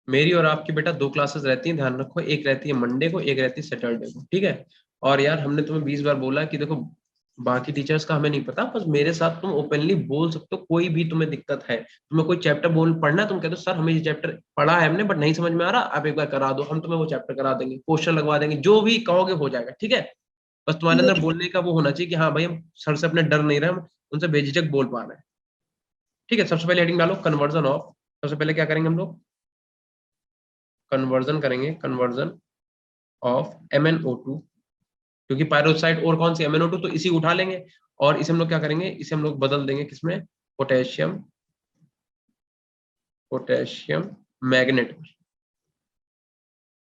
मेरी और आपकी बेटा 2 क्लासेस रहती हैं, ध्यान रखो, एक रहती है मंडे को, एक रहती है सैटरडे को। ठीक है, और यार हमने तुम्हें 20 बार बोला कि देखो बाकी टीचर्स का हमें नहीं पता, बस मेरे साथ तुम ओपनली बोल सकते हो, कोई भी तुम्हें दिक्कत है, तुम्हें कोई चैप्टर बोल पढ़ना है, तुम कहते हो सर हमें ये चैप्टर पढ़ा है हमने बट नहीं समझ में आ रहा, आप एक बार करा दो, हम तुम्हें वो चैप्टर करा देंगे, क्वेश्चन लगवा देंगे, जो भी कहोगे हो जाएगा। ठीक है, बस तुम्हारे अंदर बोलने का वो होना चाहिए कि हाँ भाई हम सर से अपने डर नहीं रहे, हम उनसे बेझिझक बोल पा रहे हैं। ठीक है, सबसे पहले हेडिंग डालो कन्वर्जन ऑफ। सबसे पहले क्या करेंगे हम लोग, कन्वर्जन करेंगे, कन्वर्जन ऑफ MnO2, क्योंकि पायरोक्साइड और कौन सी MnO2, तो इसी उठा लेंगे और इसे हम लोग क्या करेंगे, इसे हम लोग बदल देंगे किसमें, पोटेशियम, पोटेशियम मैग्नेट में।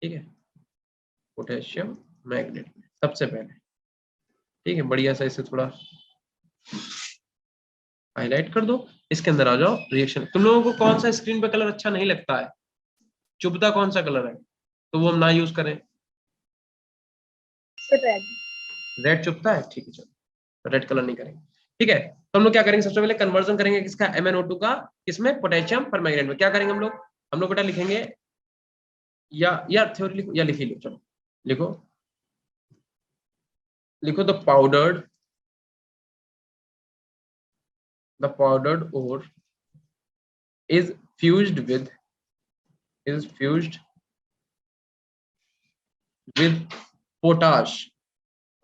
ठीक है, पोटेशियम मैग्नेट में सबसे पहले। ठीक है, बढ़िया सा इसे थोड़ा हाईलाइट कर दो, इसके अंदर आ जाओ रिएक्शन। तुम लोगों को कौन सा स्क्रीन पे कलर अच्छा नहीं लगता है, चुभता कौन सा कलर है, तो वो हम ना यूज करें। रेड। रेड चुभता है, ठीक है चलो रेड कलर नहीं करेंगे। ठीक है, तो हम लोग क्या करेंगे, सबसे पहले कन्वर्जन करेंगे किसका, MnO2 का, किसमें, पोटेशियम परमैंगनेट में। क्या करेंगे हम लोग बेटा लिखेंगे, या थ्योरी लिखो या लिख ही लो, चलो लिखो, लिखो the powdered ore is fused with potash.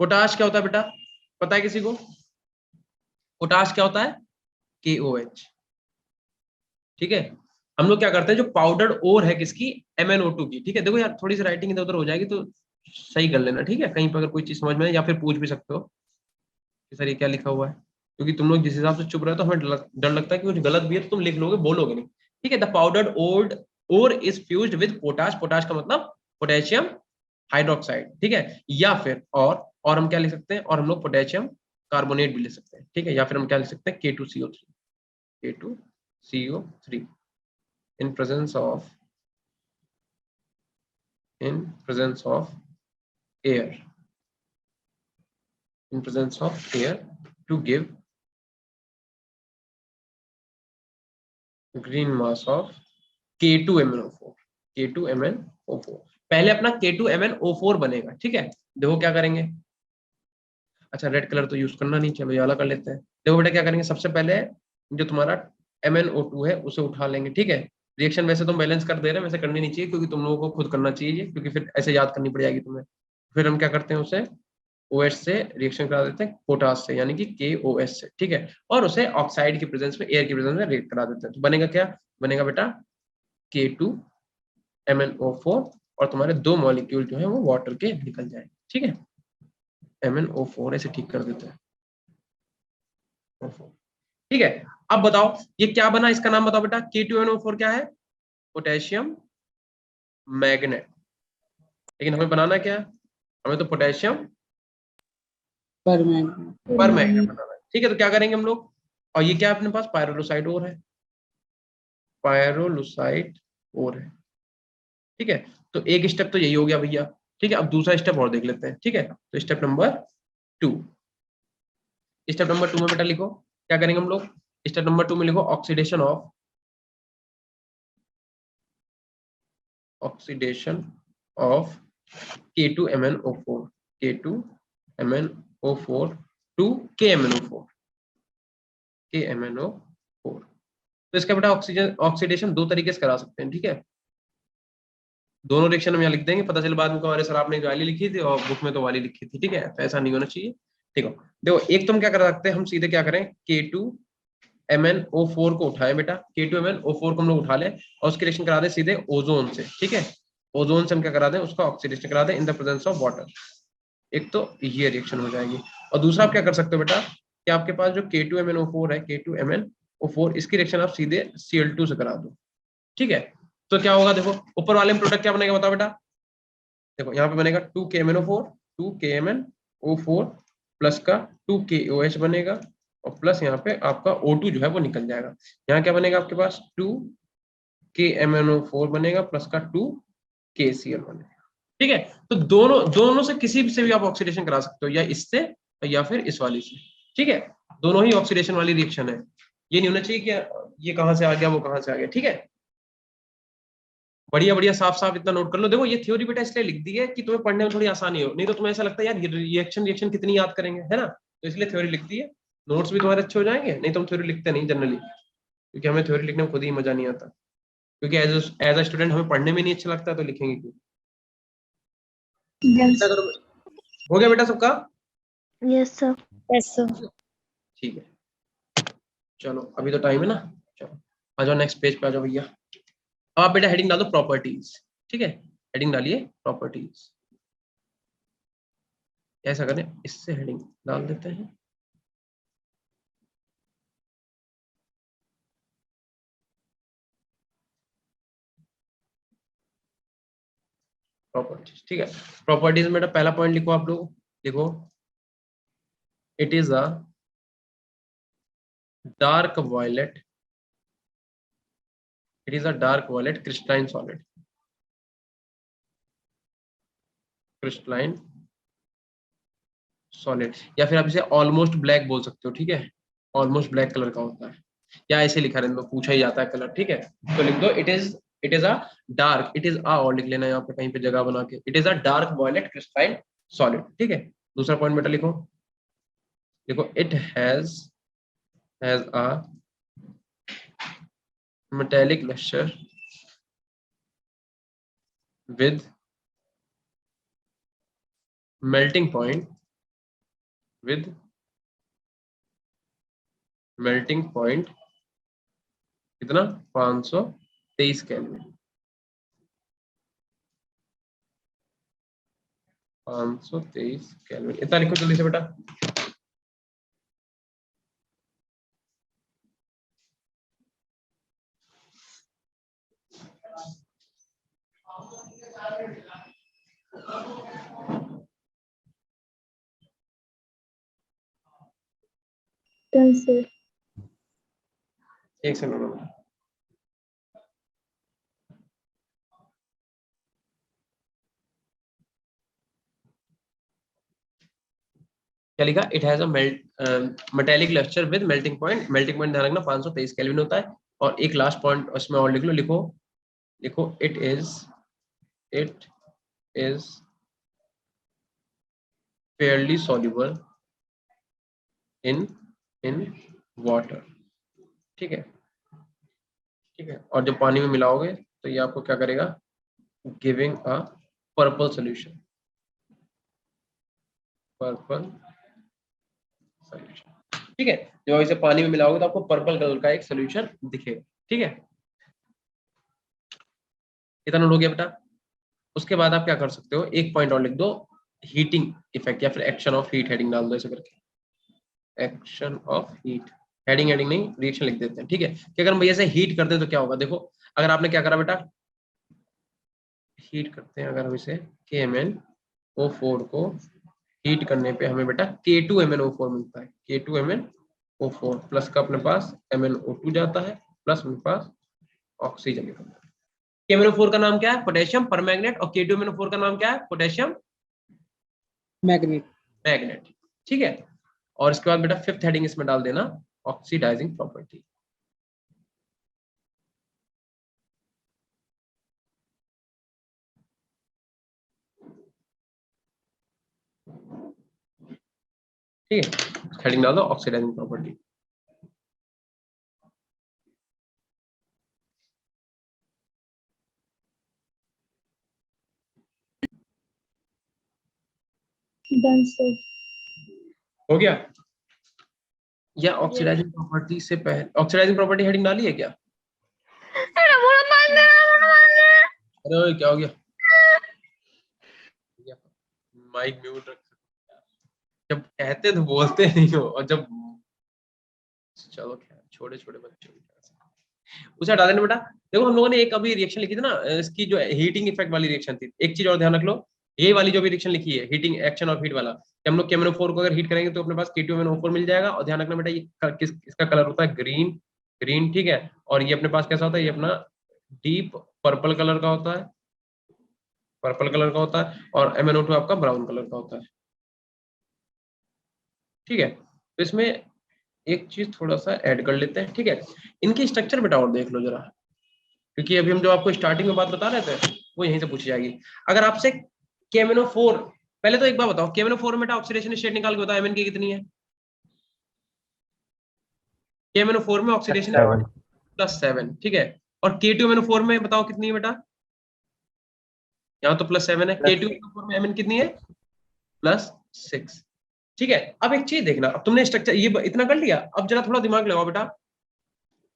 Potash क्या होता है बेटा, पता है किसी को? पोटाश क्या होता है, KOH। ठीक है, हम लोग क्या करते हैं, जो पाउडर्ड ओर है किसकी, MnO2 की। ठीक है, देखो यार थोड़ी सी राइटिंग इधर उधर हो जाएगी तो सही कर लेना। ठीक है, कहीं पर अगर कोई चीज समझ में आए या फिर पूछ भी सकते हो कि सर ये क्या लिखा हुआ है, क्योंकि तुम लोग जिस हिसाब से चुप रहे हो तो हमें डर लगता है कि कुछ गलत भी है तो तुम लिख लोगे, बोलोगे नहीं। ठीक है, the powdered ore is fused with potash. Potash का मतलब पोटेशियम हाइड्रोक्साइड। ठीक है, या फिर और हम क्या लिख सकते हैं, और हम लोग पोटेशियम कार्बोनेट भी लिख सकते हैं। ठीक है, या फिर हम क्या लिख सकते हैं, K2CO3 in presence of air, to give green mass of K2MnO4। K2MnO4 पहले अपना K2MnO4 बनेगा। ठीक है, देखो क्या करेंगे, अच्छा रेड कलर तो यूज करना नहीं, चलो ये वाला कर लेते हैं। देखो बेटा क्या करेंगे, सबसे पहले जो तुम्हारा MnO2 है उसे उठा लेंगे, ठीक है। रिएक्शन वैसे तुम बैलेंस कर दे रहे हैं, वैसे करनी नहीं चाहिए क्योंकि तुम लोगों को खुद करना चाहिए, क्योंकि फिर ऐसे याद करनी पड़ जाएगी तुम्हें। फिर हम क्या करते हैं, उसे OH से रिएक्शन करा देते हैं पोटास से, यानी कि KOH से, ठीक है। और उसे ऑक्साइड की प्रेजेंस में, एयर की प्रेजेंस में रिएक्ट करा देते हैं। तो बनेगा क्या, बनेगा बेटा K2MnO4, और तुम्हारे 2 मॉलिक्यूल जो है वो वाटर के निकल जाएंगे, ठीक है। MnO4 ऐसे ठीक कर देते हैं, ठीक है। अब बताओ ये क्या बना, इसका नाम बताओ बेटा। K2MnO4 क्या है, पोटेशियम मैग्नेट। लेकिन हमें बनाना क्या है, हमें तो पोटेशियम पर मैग्नेट बनाना है, ठीक है। तो क्या करेंगे हम लोग, और ये क्या है अपने पास, पायरोलुसाइड और है, पायरोलुसाइड और है, ठीक है। तो एक स्टेप तो यही हो गया भैया, ठीक है। अब दूसरा स्टेप और देख लेते हैं, ठीक है। तो स्टेप नंबर 2, स्टेप नंबर 2 में बेटा लिखो क्या करेंगे हम लोग। स्टेप नंबर 2 में लिखो oxidation of K2MnO4, K2MnO4 to KMnO4। तो इसका बेटा ऑक्सीडेशन 2 तरीके से करा सकते हैं, ठीक है। दोनों रिएक्शन हम यहाँ लिख देंगे, पता चले बाद में हमारे सर आपने वाली लिखी थी और बुक में तो वाली लिखी थी, ठीक है। तो ऐसा नहीं होना चाहिए, ठीक है। देखो एक तुम क्या कर सकते हैं, हम सीधे क्या करें, K2MnO4 को उठाएं बेटा, K2MnO4 को हम लोग उठा लें और उसकी रिएक्शन करा दें सीधे ओजोन से, ठीक है। ओजोन से हम क्या करा दें, उसका ऑक्सीडेशन करा दें in the presence of water. एक तो ये रिएक्शन हो जाएगी, और दूसरा आप क्या कर सकते हो बेटा, कि आपके पास जो K2MnO4 है, K2MnO4 इसकी रिएक्शन आप सीधे Cl2 से करा दो, ठीक है। तो क्या होगा, देखो ऊपर वाले में प्रोडक्ट क्या बनेगा बताओ बेटा। देखो यहाँ पे बनेगा 2KMnO4 प्लस का 2KOH बनेगा, और प्लस यहाँ पे आपका O2 जो है वो निकल जाएगा। यहाँ क्या बनेगा आपके पास, 2KMnO4 बनेगा प्लस का 2KCl बनेगा, ठीक है। तो दोनों दोनों से किसी से भी आप ऑक्सीडेशन करा सकते हो, या इससे या फिर इस वाली से, ठीक है। दोनों ही ऑक्सीडेशन वाली रिएक्शन है, ये नहीं होना चाहिए कि ये कहां से आ गया वो कहां से आ गया, ठीक है। बढ़िया बढ़िया साफ साफ इतना नोट कर लो। देखो ये थ्योरी बेटा इसलिए लिख दी है कि तुम्हें पढ़ने में थोड़ी आसानी हो, नहीं तो तुम्हें ऐसा लगता है यार रिएक्शन रिएक्शन कितनी याद करेंगे, है ना। तो इसलिए थ्योरी लिख दी है, नोट्स भी तुम्हारे अच्छे हो जाएंगे। नहीं तो हम थ्योरी लिखते नहीं जनरली, क्योंकि हमें थ्योरी लिखने में खुद ही मजा नहीं आता, क्योंकि एज अ स्टूडेंट हमें पढ़ने में नहीं अच्छा लगता, तो लिखेंगे क्यों। Yes. हो गया बेटा सबका, Yes, sir. Yes, sir. ठीक है। चलो अभी तो टाइम है ना, चलो आ जाओ नेक्स्ट पेज पे आ जाओ भैया। अब आप बेटा हेडिंग डाल दो प्रॉपर्टीज, ठीक है। हेडिंग डालिए प्रॉपर्टीज, ऐसा करें, इससे हेडिंग डाल देते हैं। प्रॉपर्टीज, ठीक है। प्रॉपर्टीज में बेटा पहला पॉइंट लिखो आप लोग, लिखो it is a dark violet, it is a dark violet crystalline solid, crystalline solid, या फिर आप इसे ऑलमोस्ट ब्लैक बोल सकते हो, ठीक है। ऑलमोस्ट ब्लैक कलर का होता है, या ऐसे लिखा रहने दो, पूछा ही जाता है कलर, ठीक है। तो लिख दो it is a dark, it is अ, और लिख लेना यहाँ पे कहीं पे जगह बना के, it is a dark violet crystalline solid, ठीक है। दूसरा पॉइंट बेटा लिखो, देखो it has a metallic luster with melting point कितना 523 केल्विन, 523 केल्विन, इतना लिखो जल्दी से बेटा। Done, sir. एक सेकंड रुको, क्या लिखा, it has a metallic luster with melting point ध्यान रखना 523 केल्विन होता है। और एक लास्ट पॉइंट उसमें और लिख लो, लिखो it is fairly soluble in in water, ठीक है, ठीक है। और जब पानी में मिलाओगे तो ये आपको क्या करेगा, giving a purple solution, purple solution, ठीक है। जब इसे पानी में मिलाओगे तो आपको पर्पल कलर का एक सोल्यूशन दिखेगा, ठीक है। इतना नोट हो गया बेटा। उसके बाद आप क्या कर सकते हो, एक पॉइंट और लिख दो, हीटिंग इफेक्ट या फिर एक्शन ऑफ हीट, हेडिंग डाल दो ऐसे करके, action of heat, heading heading नहीं, रिएक्शन लिख देते हैं, ठीक है। कि अगर हम भैया से हीट करते हैं तो क्या होगा, देखो अगर आपने क्या करा बेटा, हीट करते हैं अगर हम इसे KMnO4 को हीट करने पे हमें बेटा K2MnO4 मिलता है, K2MnO4 प्लस का अपने पास MnO2 जाता है, प्लस अपने पास ऑक्सीजन निकलता है। KMnO4 का नाम क्या है, पोटेशियम परमैंगनेट, और K2MnO4 का नाम क्या है, पोटेशियम मैग्नेट, ठीक है। और इसके बाद बेटा फिफ्थ हेडिंग इसमें डाल देना, ऑक्सीडाइजिंग प्रॉपर्टी, ठीक है। हेडिंग डाल दो ऑक्सीडाइजिंग प्रॉपर्टी। Done sir. हो गया, या ऑक्सीडाइजिंग प्रॉपर्टी से पहले ऑक्सीडाइजिंग प्रॉपर्टी हेडिंग डाली है क्या, अरे ओए, क्या हो गया, माइक म्यूट रख, जब कहते तो बोलते नहीं हो, और जब चलो खैर छोटे छोटे बच्चों उसे हटा देना बेटा। देखो हम लोगों ने एक अभी रिएक्शन लिखी थी ना, इसकी जो हीटिंग इफेक्ट वाली रिएक्शन थी, एक चीज और ध्यान रख लो, ये वाली जो भी रिएक्शन लिखी है हीटिंग एक्शन ऑफ हीट वाला, कि हम लोग KMnO4 को अगर हीट करेंगे तो अपने पास K2MnO4 मिल जाएगा। और ध्यान रखना बेटा ये किस इसका कलर होता है, ग्रीन, ग्रीन, ठीक है। और ये अपने पास कैसा होता है, ये अपना डीप पर्पल कलर का होता है, पर्पल कलर का होता है, और MnO2 आपका ब्राउन कलर का होता है, ठीक है। तो इसमें एक चीज थोड़ा सा ऐड कर लेते हैं, ठीक है। इनकी स्ट्रक्चर बेटा और देख लो जरा, क्योंकि अभी हम जो आपको स्टार्टिंग में बात बता रहे थे वो यहीं से पूछी जाएगी। अगर आपसे KMnO4, पहले तो एक बार बताओ KMnO4 में बेटा ऑक्सीडेशन स्टेट निकाल के बताओ, Mn की कितनी है, KMnO4 में ऑक्सीडेशन +7, ठीक है। और K2MnO4 में बताओ कितनी है बेटा, यहाँ तो +7 है, K2MnO4 में Mn कितनी है, +6, ठीक है। अब एक चीज देखना, अब तुमने स्ट्रक्चर ये इतना कर लिया, अब जरा थोड़ा दिमाग लगाओ बेटा,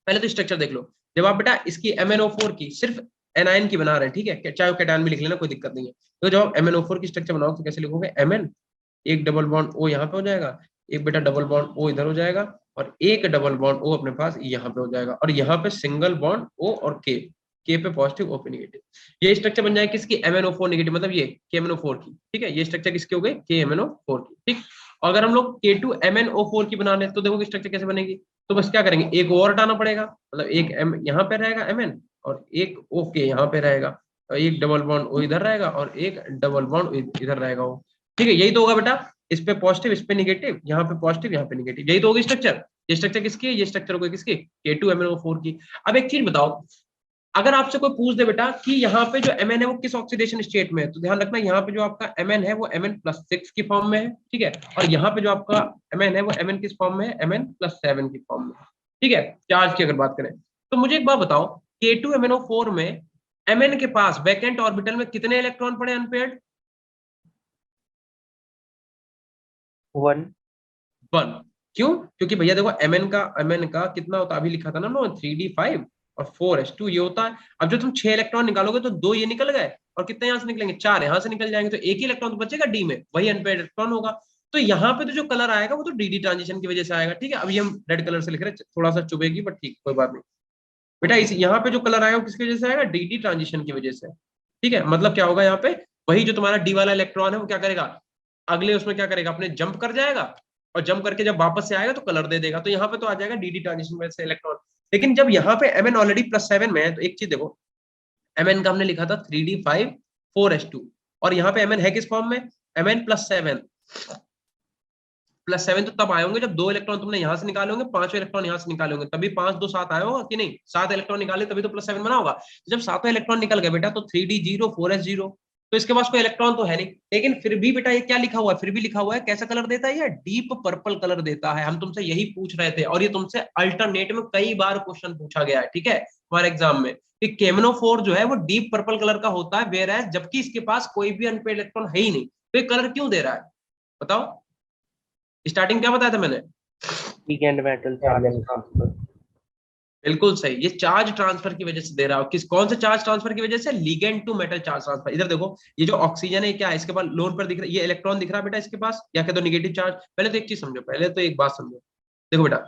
पहले तो स्ट्रक्चर देख लो। जब आप बेटा इसकी MnO4 की सिर्फ एनायन की बना रहे हैं, ठीक है, चाहे कैटायन भी लिख लेना, कोई दिक्कत नहीं है। तो जब आप MnO4 की स्ट्रक्चर बनाओ तो कैसे लिखोगे, Mn, एक डबल बॉन्ड O यहाँ पे हो जाएगा, एक बेटा डबल बॉन्ड O इधर हो जाएगा, और एक डबल बॉन्ड O अपने पास यहाँ पे हो जाएगा, और यहाँ पे सिंगल बॉन्ड O और K पे पॉजिटिव, O पे नेगेटिव। ये स्ट्रक्चर बन जाएगी किसकी, MnO4 नेगेटिव, मतलब ये KMnO4 की, ठीक है। ये स्ट्रक्चर किसकी हो गई, KMnO4 की, ठीक। और अगर हम लोग K2MnO4 की बना लें तो देखो स्ट्रक्चर कैसे बनेगी, तो बस क्या करेंगे, एक और हटाना पड़ेगा, मतलब एक M यहाँ पे रहेगा Mn, और एक OK यहाँ पे रहेगा, और एक डबल बॉन्ड O इधर रहेगा, और एक डबल बॉन्ड इधर रहेगा O, ठीक है। यही तो होगा बेटा, इस पे पॉजिटिव, इस पे नेगेटिव, यहाँ पे पॉजिटिव, यहाँ पे नेगेटिव, यही तो होगी स्ट्रक्चर। ये स्ट्रक्चर किसकी है, ये स्ट्रक्चर होगी किसकी, K2MnO4 की। अब एक चीज बताओ, अगर आपसे कोई पूछ दे बेटा कि यहाँ पे जो Mn है वो किस ऑक्सीडेशन स्टेट में है, तो ध्यान रखना यहाँ पे जो आपका Mn है वो Mn+6 की फॉर्म में है, ठीक है। और यहाँ पे जो आपका Mn है वो Mn किस फॉर्म में है, Mn+7 की फॉर्म में, ठीक है। चार्ज की अगर बात करें तो मुझे एक बात बताओ, K2MnO4 में Mn के पास वैकेंट ऑर्बिटल में कितने इलेक्ट्रॉन पड़े अनपेयर्ड, 1। क्यों, क्योंकि भैया देखो Mn का कितना होता है, अभी लिखा था ना 3d5 और 4s2 ये होता है। अब जो तुम 6 इलेक्ट्रॉन निकालोगे तो 2 ये निकल गए, और कितने यहाँ से निकलेंगे, 4 यहाँ से निकल जाएंगे, तो एक ही इलेक्ट्रॉन तो बचेगा डी में, वही अनपेयर्ड इलेक्ट्रॉन होगा। तो यहाँ पे तो जो कलर आएगा वो तो डी ट्रांजिशन की वजह से आएगा, ठीक है। अभी हम रेड कलर से लिख रहे हैं, थोड़ा सा चुभेगी बट ठीक, कोई बात नहीं बेटा। इस यहाँ पे जो कलर आएगा वो किसकी वजह से आएगा, डी ट्रांजिशन की वजह से, ठीक है। मतलब क्या होगा, यहाँ पे वही जो तुम्हारा डी वाला इलेक्ट्रॉन है वो क्या करेगा, अगले उसमें क्या करेगा, अपने जंप कर जाएगा, और जंप करके जब वापस से आएगा तो कलर दे देगा, तो यहाँ पे तो आ जाएगा डी ट्रांजिशन में से इलेक्ट्रॉन। लेकिन जब यहाँ पे Mn ऑलरेडी +7 में है, तो एक चीज देखो, Mn का हमने लिखा था 3d5 4s2, और यहाँ पे Mn है किस फॉर्म में, Mn+7 तो तब आए होंगे जब 2 इलेक्ट्रॉन तुमने यहाँ से निकाले होंगे, 5 इलेक्ट्रॉन यहाँ से निकाले होंगे, तभी 5 2 7 आया होगा कि नहीं, 7 इलेक्ट्रॉन निकाले तभी तो +7 बना होगा। जब 7 इलेक्ट्रॉन निकल गए बेटा तो 3d0 4s0, तो इसके पास कोई इलेक्ट्रॉन तो है नहीं, लेकिन फिर भी बेटा ये क्या लिखा हुआ है, फिर भी लिखा हुआ है कैसा कलर देता है, ये डीप पर्पल कलर देता है। हम तुमसे यही पूछ रहे थे और ये तुमसे अल्टरनेट में कई बार क्वेश्चन पूछा गया है, ठीक है, हमारे एग्जाम में, कि केमिनोफोर जो है वो डीप पर्पल कलर का होता है, वेयर एज जबकि इसके पास कोई भी अनपेड इलेक्ट्रॉन है ही नहीं, तो ये कलर क्यों दे रहा है बताओ। स्टार्टिंग क्या बताया था मैंने, लिगेंड मेटल चार्ज ट्रांसफर। बिल्कुल सही, ये चार्ज ट्रांसफर की वजह से दे रहा है। किस कौन से चार्ज ट्रांसफर की वजह से, ligand to metal charge transfer. इधर देखो ये जो ऑक्सीजन है क्या है, इसके पास लोन पर दिख रहा है, ये इलेक्ट्रॉन दिख रहा है बेटा इसके पास, या कह दो निगेटिव चार्ज। पहले तो एक चीज समझो, पहले तो एक बात समझो, देखो बेटा,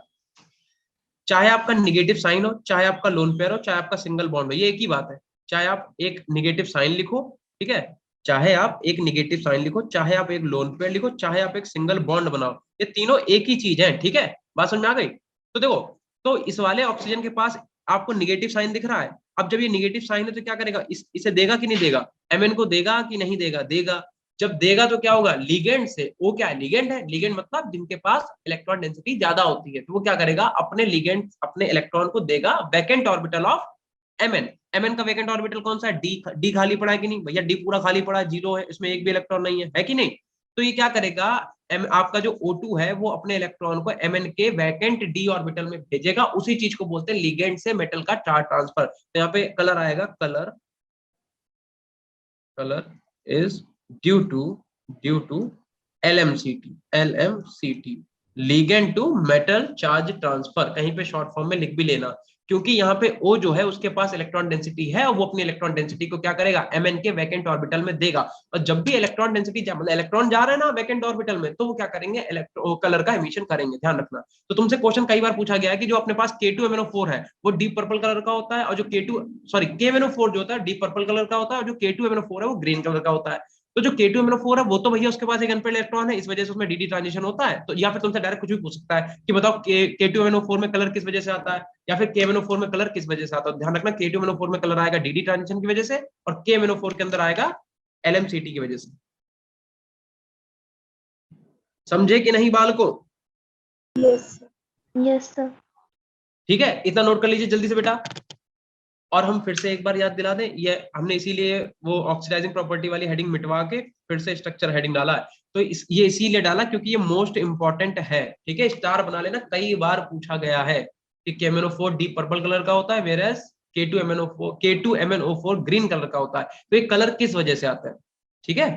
चाहे आपका निगेटिव साइन हो, चाहे आपका लोन पेयर हो, चाहे आपका सिंगल बॉन्ड हो, ये एक ही बात है। चाहे आप एक निगेटिव साइन लिखो, ठीक है, चाहे आप एक निगेटिव साइन लिखो, चाहे आप एक लोन पेयर लिखो, चाहे आप एक सिंगल बॉन्ड बनाओ, ये तीनों एक ही चीज है, ठीक है, बात समझ में आ गई। तो देखो, तो इस वाले ऑक्सीजन के पास आपको निगेटिव साइन दिख रहा है, अब जब ये निगेटिव साइन है तो क्या करेगा, इसे देगा कि नहीं देगा, एमएन को देगा कि नहीं देगा, देगा। जब देगा तो क्या होगा, लिगेंड से, वो क्या है, लिगेंड है, लिगेंड मतलब जिनके पास इलेक्ट्रॉन डेंसिटी ज्यादा होती है, तो वो क्या करेगा, अपने लिगेंड, अपने इलेक्ट्रॉन को देगा vacant orbital of Mn. Mn का वैकेंट ऑर्बिटल कौन सा है, डी। डी खाली पड़ा है कि नहीं भैया, डी पूरा खाली पड़ा है, जीरो है, इसमें एक भी इलेक्ट्रॉन नहीं है कि नहीं। तो ये क्या करेगा, आपका जो O2 है वो अपने इलेक्ट्रॉन को एमएन के वैकेंट डी ऑर्बिटल में भेजेगा, उसी चीज को बोलते हैं लिगेंड से मेटल का चार्ज ट्रांसफर। तो यहाँ पे कलर आएगा, colour is due to LMCT ligand to metal charge transfer, कहीं पे शॉर्ट फॉर्म में लिख भी लेना, क्योंकि यहाँ पे O जो है उसके पास इलेक्ट्रॉन डेंसिटी है और वो अपनी इलेक्ट्रॉन डेंसिटी को क्या करेगा, MN के वैकेंट ऑर्बिटल में देगा। और जब भी इलेक्ट्रॉन डेंसिटी मतलब इलेक्ट्रॉन जा रहा है ना वैकेंट ऑर्बिटल में, तो वो क्या करेंगे, कलर का एमिशन करेंगे, ध्यान रखना। तो तुमसे क्वेश्चन कई बार पूछा गया है कि जो अपने पास K2MnO4 है वो डीप पर्पल कलर का होता है, और जो KMnO4 जो होता है डीप पर्पल कलर का होता है, और जो K2MnO4 है वो ग्रीन कलर का होता है। तो जो K2MnO4 है वो तो भैया उसके पास एक अनपेड इलेक्ट्रॉन है, इस वजह से उसमें dd ट्रांजिशन होता है। तो या फिर तुमसे डायरेक्ट कुछ भी पूछ सकता है कि बताओ K2MnO4 में कलर किस वजह से आता है, या फिर KMnO4 में कलर किस वजह से आता है। ध्यान रखना, K2MnO4 में कलर आएगा dd ट्रांजिशन की वजह से, और KMnO4 के अंदर आएगा LMCT की वजह से। समझे कि नहीं बालको, यस सर। ठीक है, इतना नोट कर लीजिए जल्दी से बेटा। और हम फिर से एक बार याद दिला दें, ये हमने इसीलिए वो ऑक्सीडाइजिंग प्रॉपर्टी वाली हेडिंग मिटवा के फिर से स्ट्रक्चर हेडिंग डाला है। तो ये इसीलिए डाला क्योंकि ये मोस्ट इंपॉर्टेंट है, ठीक है, स्टार बना लेना, कई बार पूछा गया है कि KMnO4 डीप पर्पल कलर का होता है, वेयरएज K2MnO4 ग्रीन कलर का होता है। तो ये कलर किस वजह से आता है, ठीक है,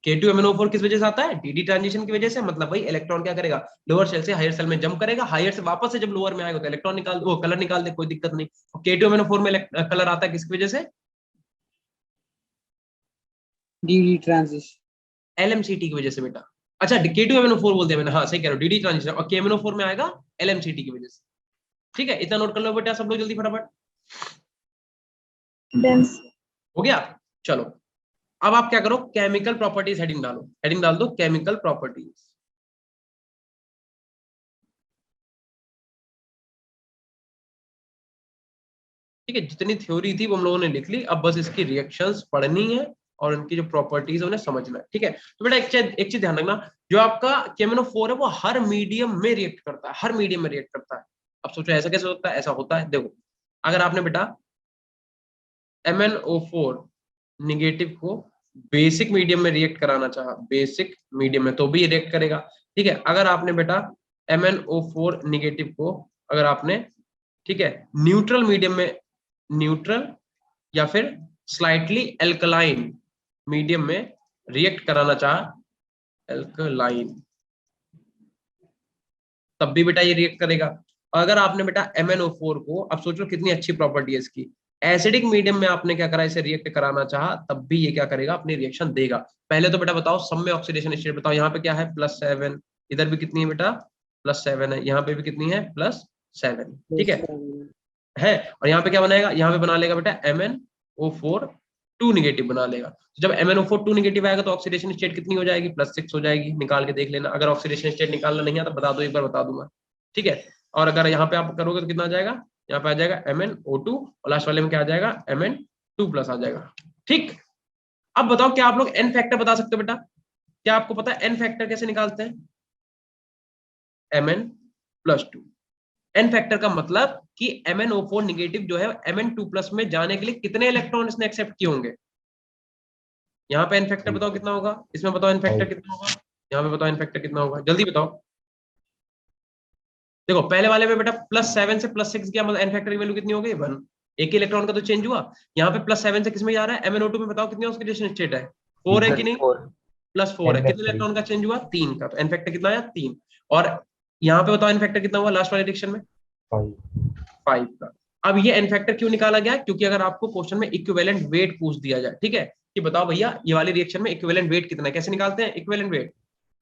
K2MnO4 किस वजह से आता है, dd ट्रांजिशन की वजह से। मतलब भाई इलेक्ट्रॉन क्या करेगा, लोअर सेल से हायर सेल में जंप करेगा, हायर से वापस से जब लोअर में आएगा तो इलेक्ट्रॉन निकाल वो कलर निकाल दे, कोई दिक्कत नहीं। K2MnO4 में कलर आता है किसकी वजह से, डी ट्रांजिशन LMCT की वजह से बेटा। अच्छा, K2MnO4 बोल दिया मैंने, हाँ सही कह रहे हो, dd ट्रांजिशन, और KMnO4 में आएगा LMCT की वजह से, ठीक है। इतना नोट कर लो बेटा सब लोग जल्दी फटाफट, डन सर। हो गया। चलो अब आप क्या करो, केमिकल प्रॉपर्टीज हेडिंग डालो, हेडिंग डाल दो केमिकल प्रॉपर्टीज। ठीक है, जितनी थ्योरी थी वो हम लोगों ने लिख ली, अब बस इसकी रिएक्शंस पढ़नी है और उनकी जो प्रॉपर्टीज है उन्हें समझना है, ठीक है। तो बेटा एक चीज ध्यान रखना, जो आपका KMnO4 है वो हर मीडियम में रिएक्ट करता है, हर मीडियम में रिएक्ट करता है। अब सोचो ऐसा कैसे होता है, ऐसा होता है, देखो अगर आपने बेटा MnO4 निगेटिव को बेसिक मीडियम में रिएक्ट कराना चाहा, बेसिक मीडियम में, तो भी रिएक्ट करेगा, ठीक है। अगर आपने बेटा MnO4 निगेटिव को अगर आपने, ठीक है, न्यूट्रल मीडियम में, न्यूट्रल या फिर स्लाइटली एल्कलाइन मीडियम में रिएक्ट कराना चाहा, एल्कलाइन, तब भी बेटा ये रिएक्ट करेगा। अगर आपने बेटा MnO4 को, अब सोचो कितनी अच्छी प्रॉपर्टी है इसकी, एसिडिक मीडियम में आपने क्या करा, इसे रिएक्ट कराना चाहा, तब भी ये क्या करेगा, अपनी रिएक्शन देगा। पहले तो बेटा बताओ सब में ऑक्सीडेशन स्टेट बताओ, यहाँ पे क्या है +7, इधर भी कितनी है बेटा +7 है, यहाँ पे भी कितनी है +7, ठीक है। और यहाँ पे क्या बनाएगा, यहाँ पे बना लेगा बेटा MnO4 2 निगेटिव बना लेगा। तो जब MnO4 2 निगेटिव आएगा तो ऑक्सीडेशन स्टेट कितनी हो जाएगी, +6 हो जाएगी, निकाल के देख लेना। अगर ऑक्सीडेशन स्टेट निकालना नहीं आता बता दो, एक बार बता दूंगा, ठीक है। और अगर यहाँ पे आप करोगे तो कितना आ जाएगा, यहाँ पे आ जाएगा MnO2 और लास्ट वाले में क्या आ जाएगा Mn2+ आ जाएगा, ठीक। अब बताओ क्या आप लोग n फैक्टर बता सकते हो बेटा, क्या आपको पता है n फैक्टर कैसे निकालते हैं, Mn+2। n फैक्टर का मतलब कि MnO4 निगेटिव जो है Mn2+ में जाने के लिए कितने इलेक्ट्रॉन इसने एक्सेप्ट किए होंगे, यहाँ पे एन फैक्टर बताओ कितना होगा, इसमें बताओ एन फैक्टर कितना होगा, यहाँ पे बताओ एन फैक्टर कितना होगा, जल्दी बताओ। देखो पहले वाले में बेटा +7 से +6 गया, मतलब एन फैक्टर की वैल्यू कितनी हो गई 1, एक इलेक्ट्रॉन का तो चेंज हुआ। यहाँ पे +7 से किसमें जा रहा है, MnO2 में, बताओ कितनी उसकी रिलेशन स्टेट है, 4 है कि नहीं, 4 +4 है, कितने इलेक्ट्रॉन का चेंज हुआ 3 का, तो एन फैक्टर कितना आया 3। और यहाँ पे बताओ एन फैक्टर कितना हुआ लास्ट वाले रिएक्शन में 5 का। अब ये एन फैक्टर क्यों निकाला गया, क्योंकि अगर आपको क्वेश्चन में इक्विवेलेंट वेट पूछ दिया जाए, ठीक है, कि बताओ भैया ये वाली रिएक्शन में इक्विवेलेंट वेट कितना है, कैसे निकालते हैं equivalent weight,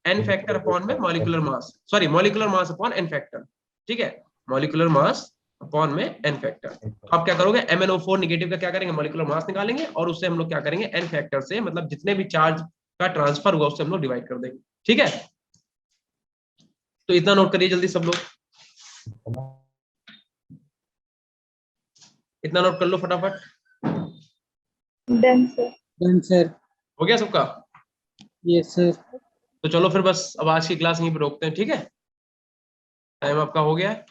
n factor upon में molecular mass, sorry molecular mass upon n factor, ठीक है, मॉलिक्यूलर मास अपॉन में एन फैक्टर। आप क्या करोगे, MnO4 निगेटिव का क्या करेंगे, मॉलिक्यूलर मास निकालेंगे और उससे हम लोग क्या करेंगे एन फैक्टर से, मतलब जितने भी चार्ज का ट्रांसफर हुआ उससे हम लोग डिवाइड कर देंगे, ठीक है। तो इतना नोट करिए जल्दी सब लोग, इतना नोट कर लो फटाफट। Done sir. Done, sir. हो गया सबका? Yes, sir. तो चलो फिर बस अब आज की क्लास यहीं पे रोकते हैं, ठीक है, टाइम आपका हो गया है।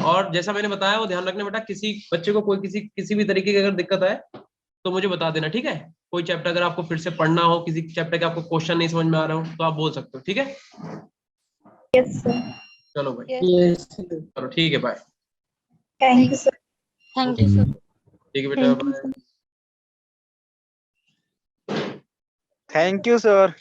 और जैसा मैंने बताया वो ध्यान रखना बेटा, किसी बच्चे को कोई किसी भी तरीके की अगर दिक्कत है तो मुझे बता देना, ठीक है। कोई चैप्टर अगर आपको फिर से पढ़ना हो, किसी चैप्टर के आपको क्वेश्चन नहीं समझ में आ रहा हो तो आप बोल सकते हो, ठीक है। Yes sir. चलो भाई, Yes, sir. चलो ठीक है, bye. Thank you sir. Thank you, sir. ठीक है बेटा, thank you bye. Sir. Thank you, sir.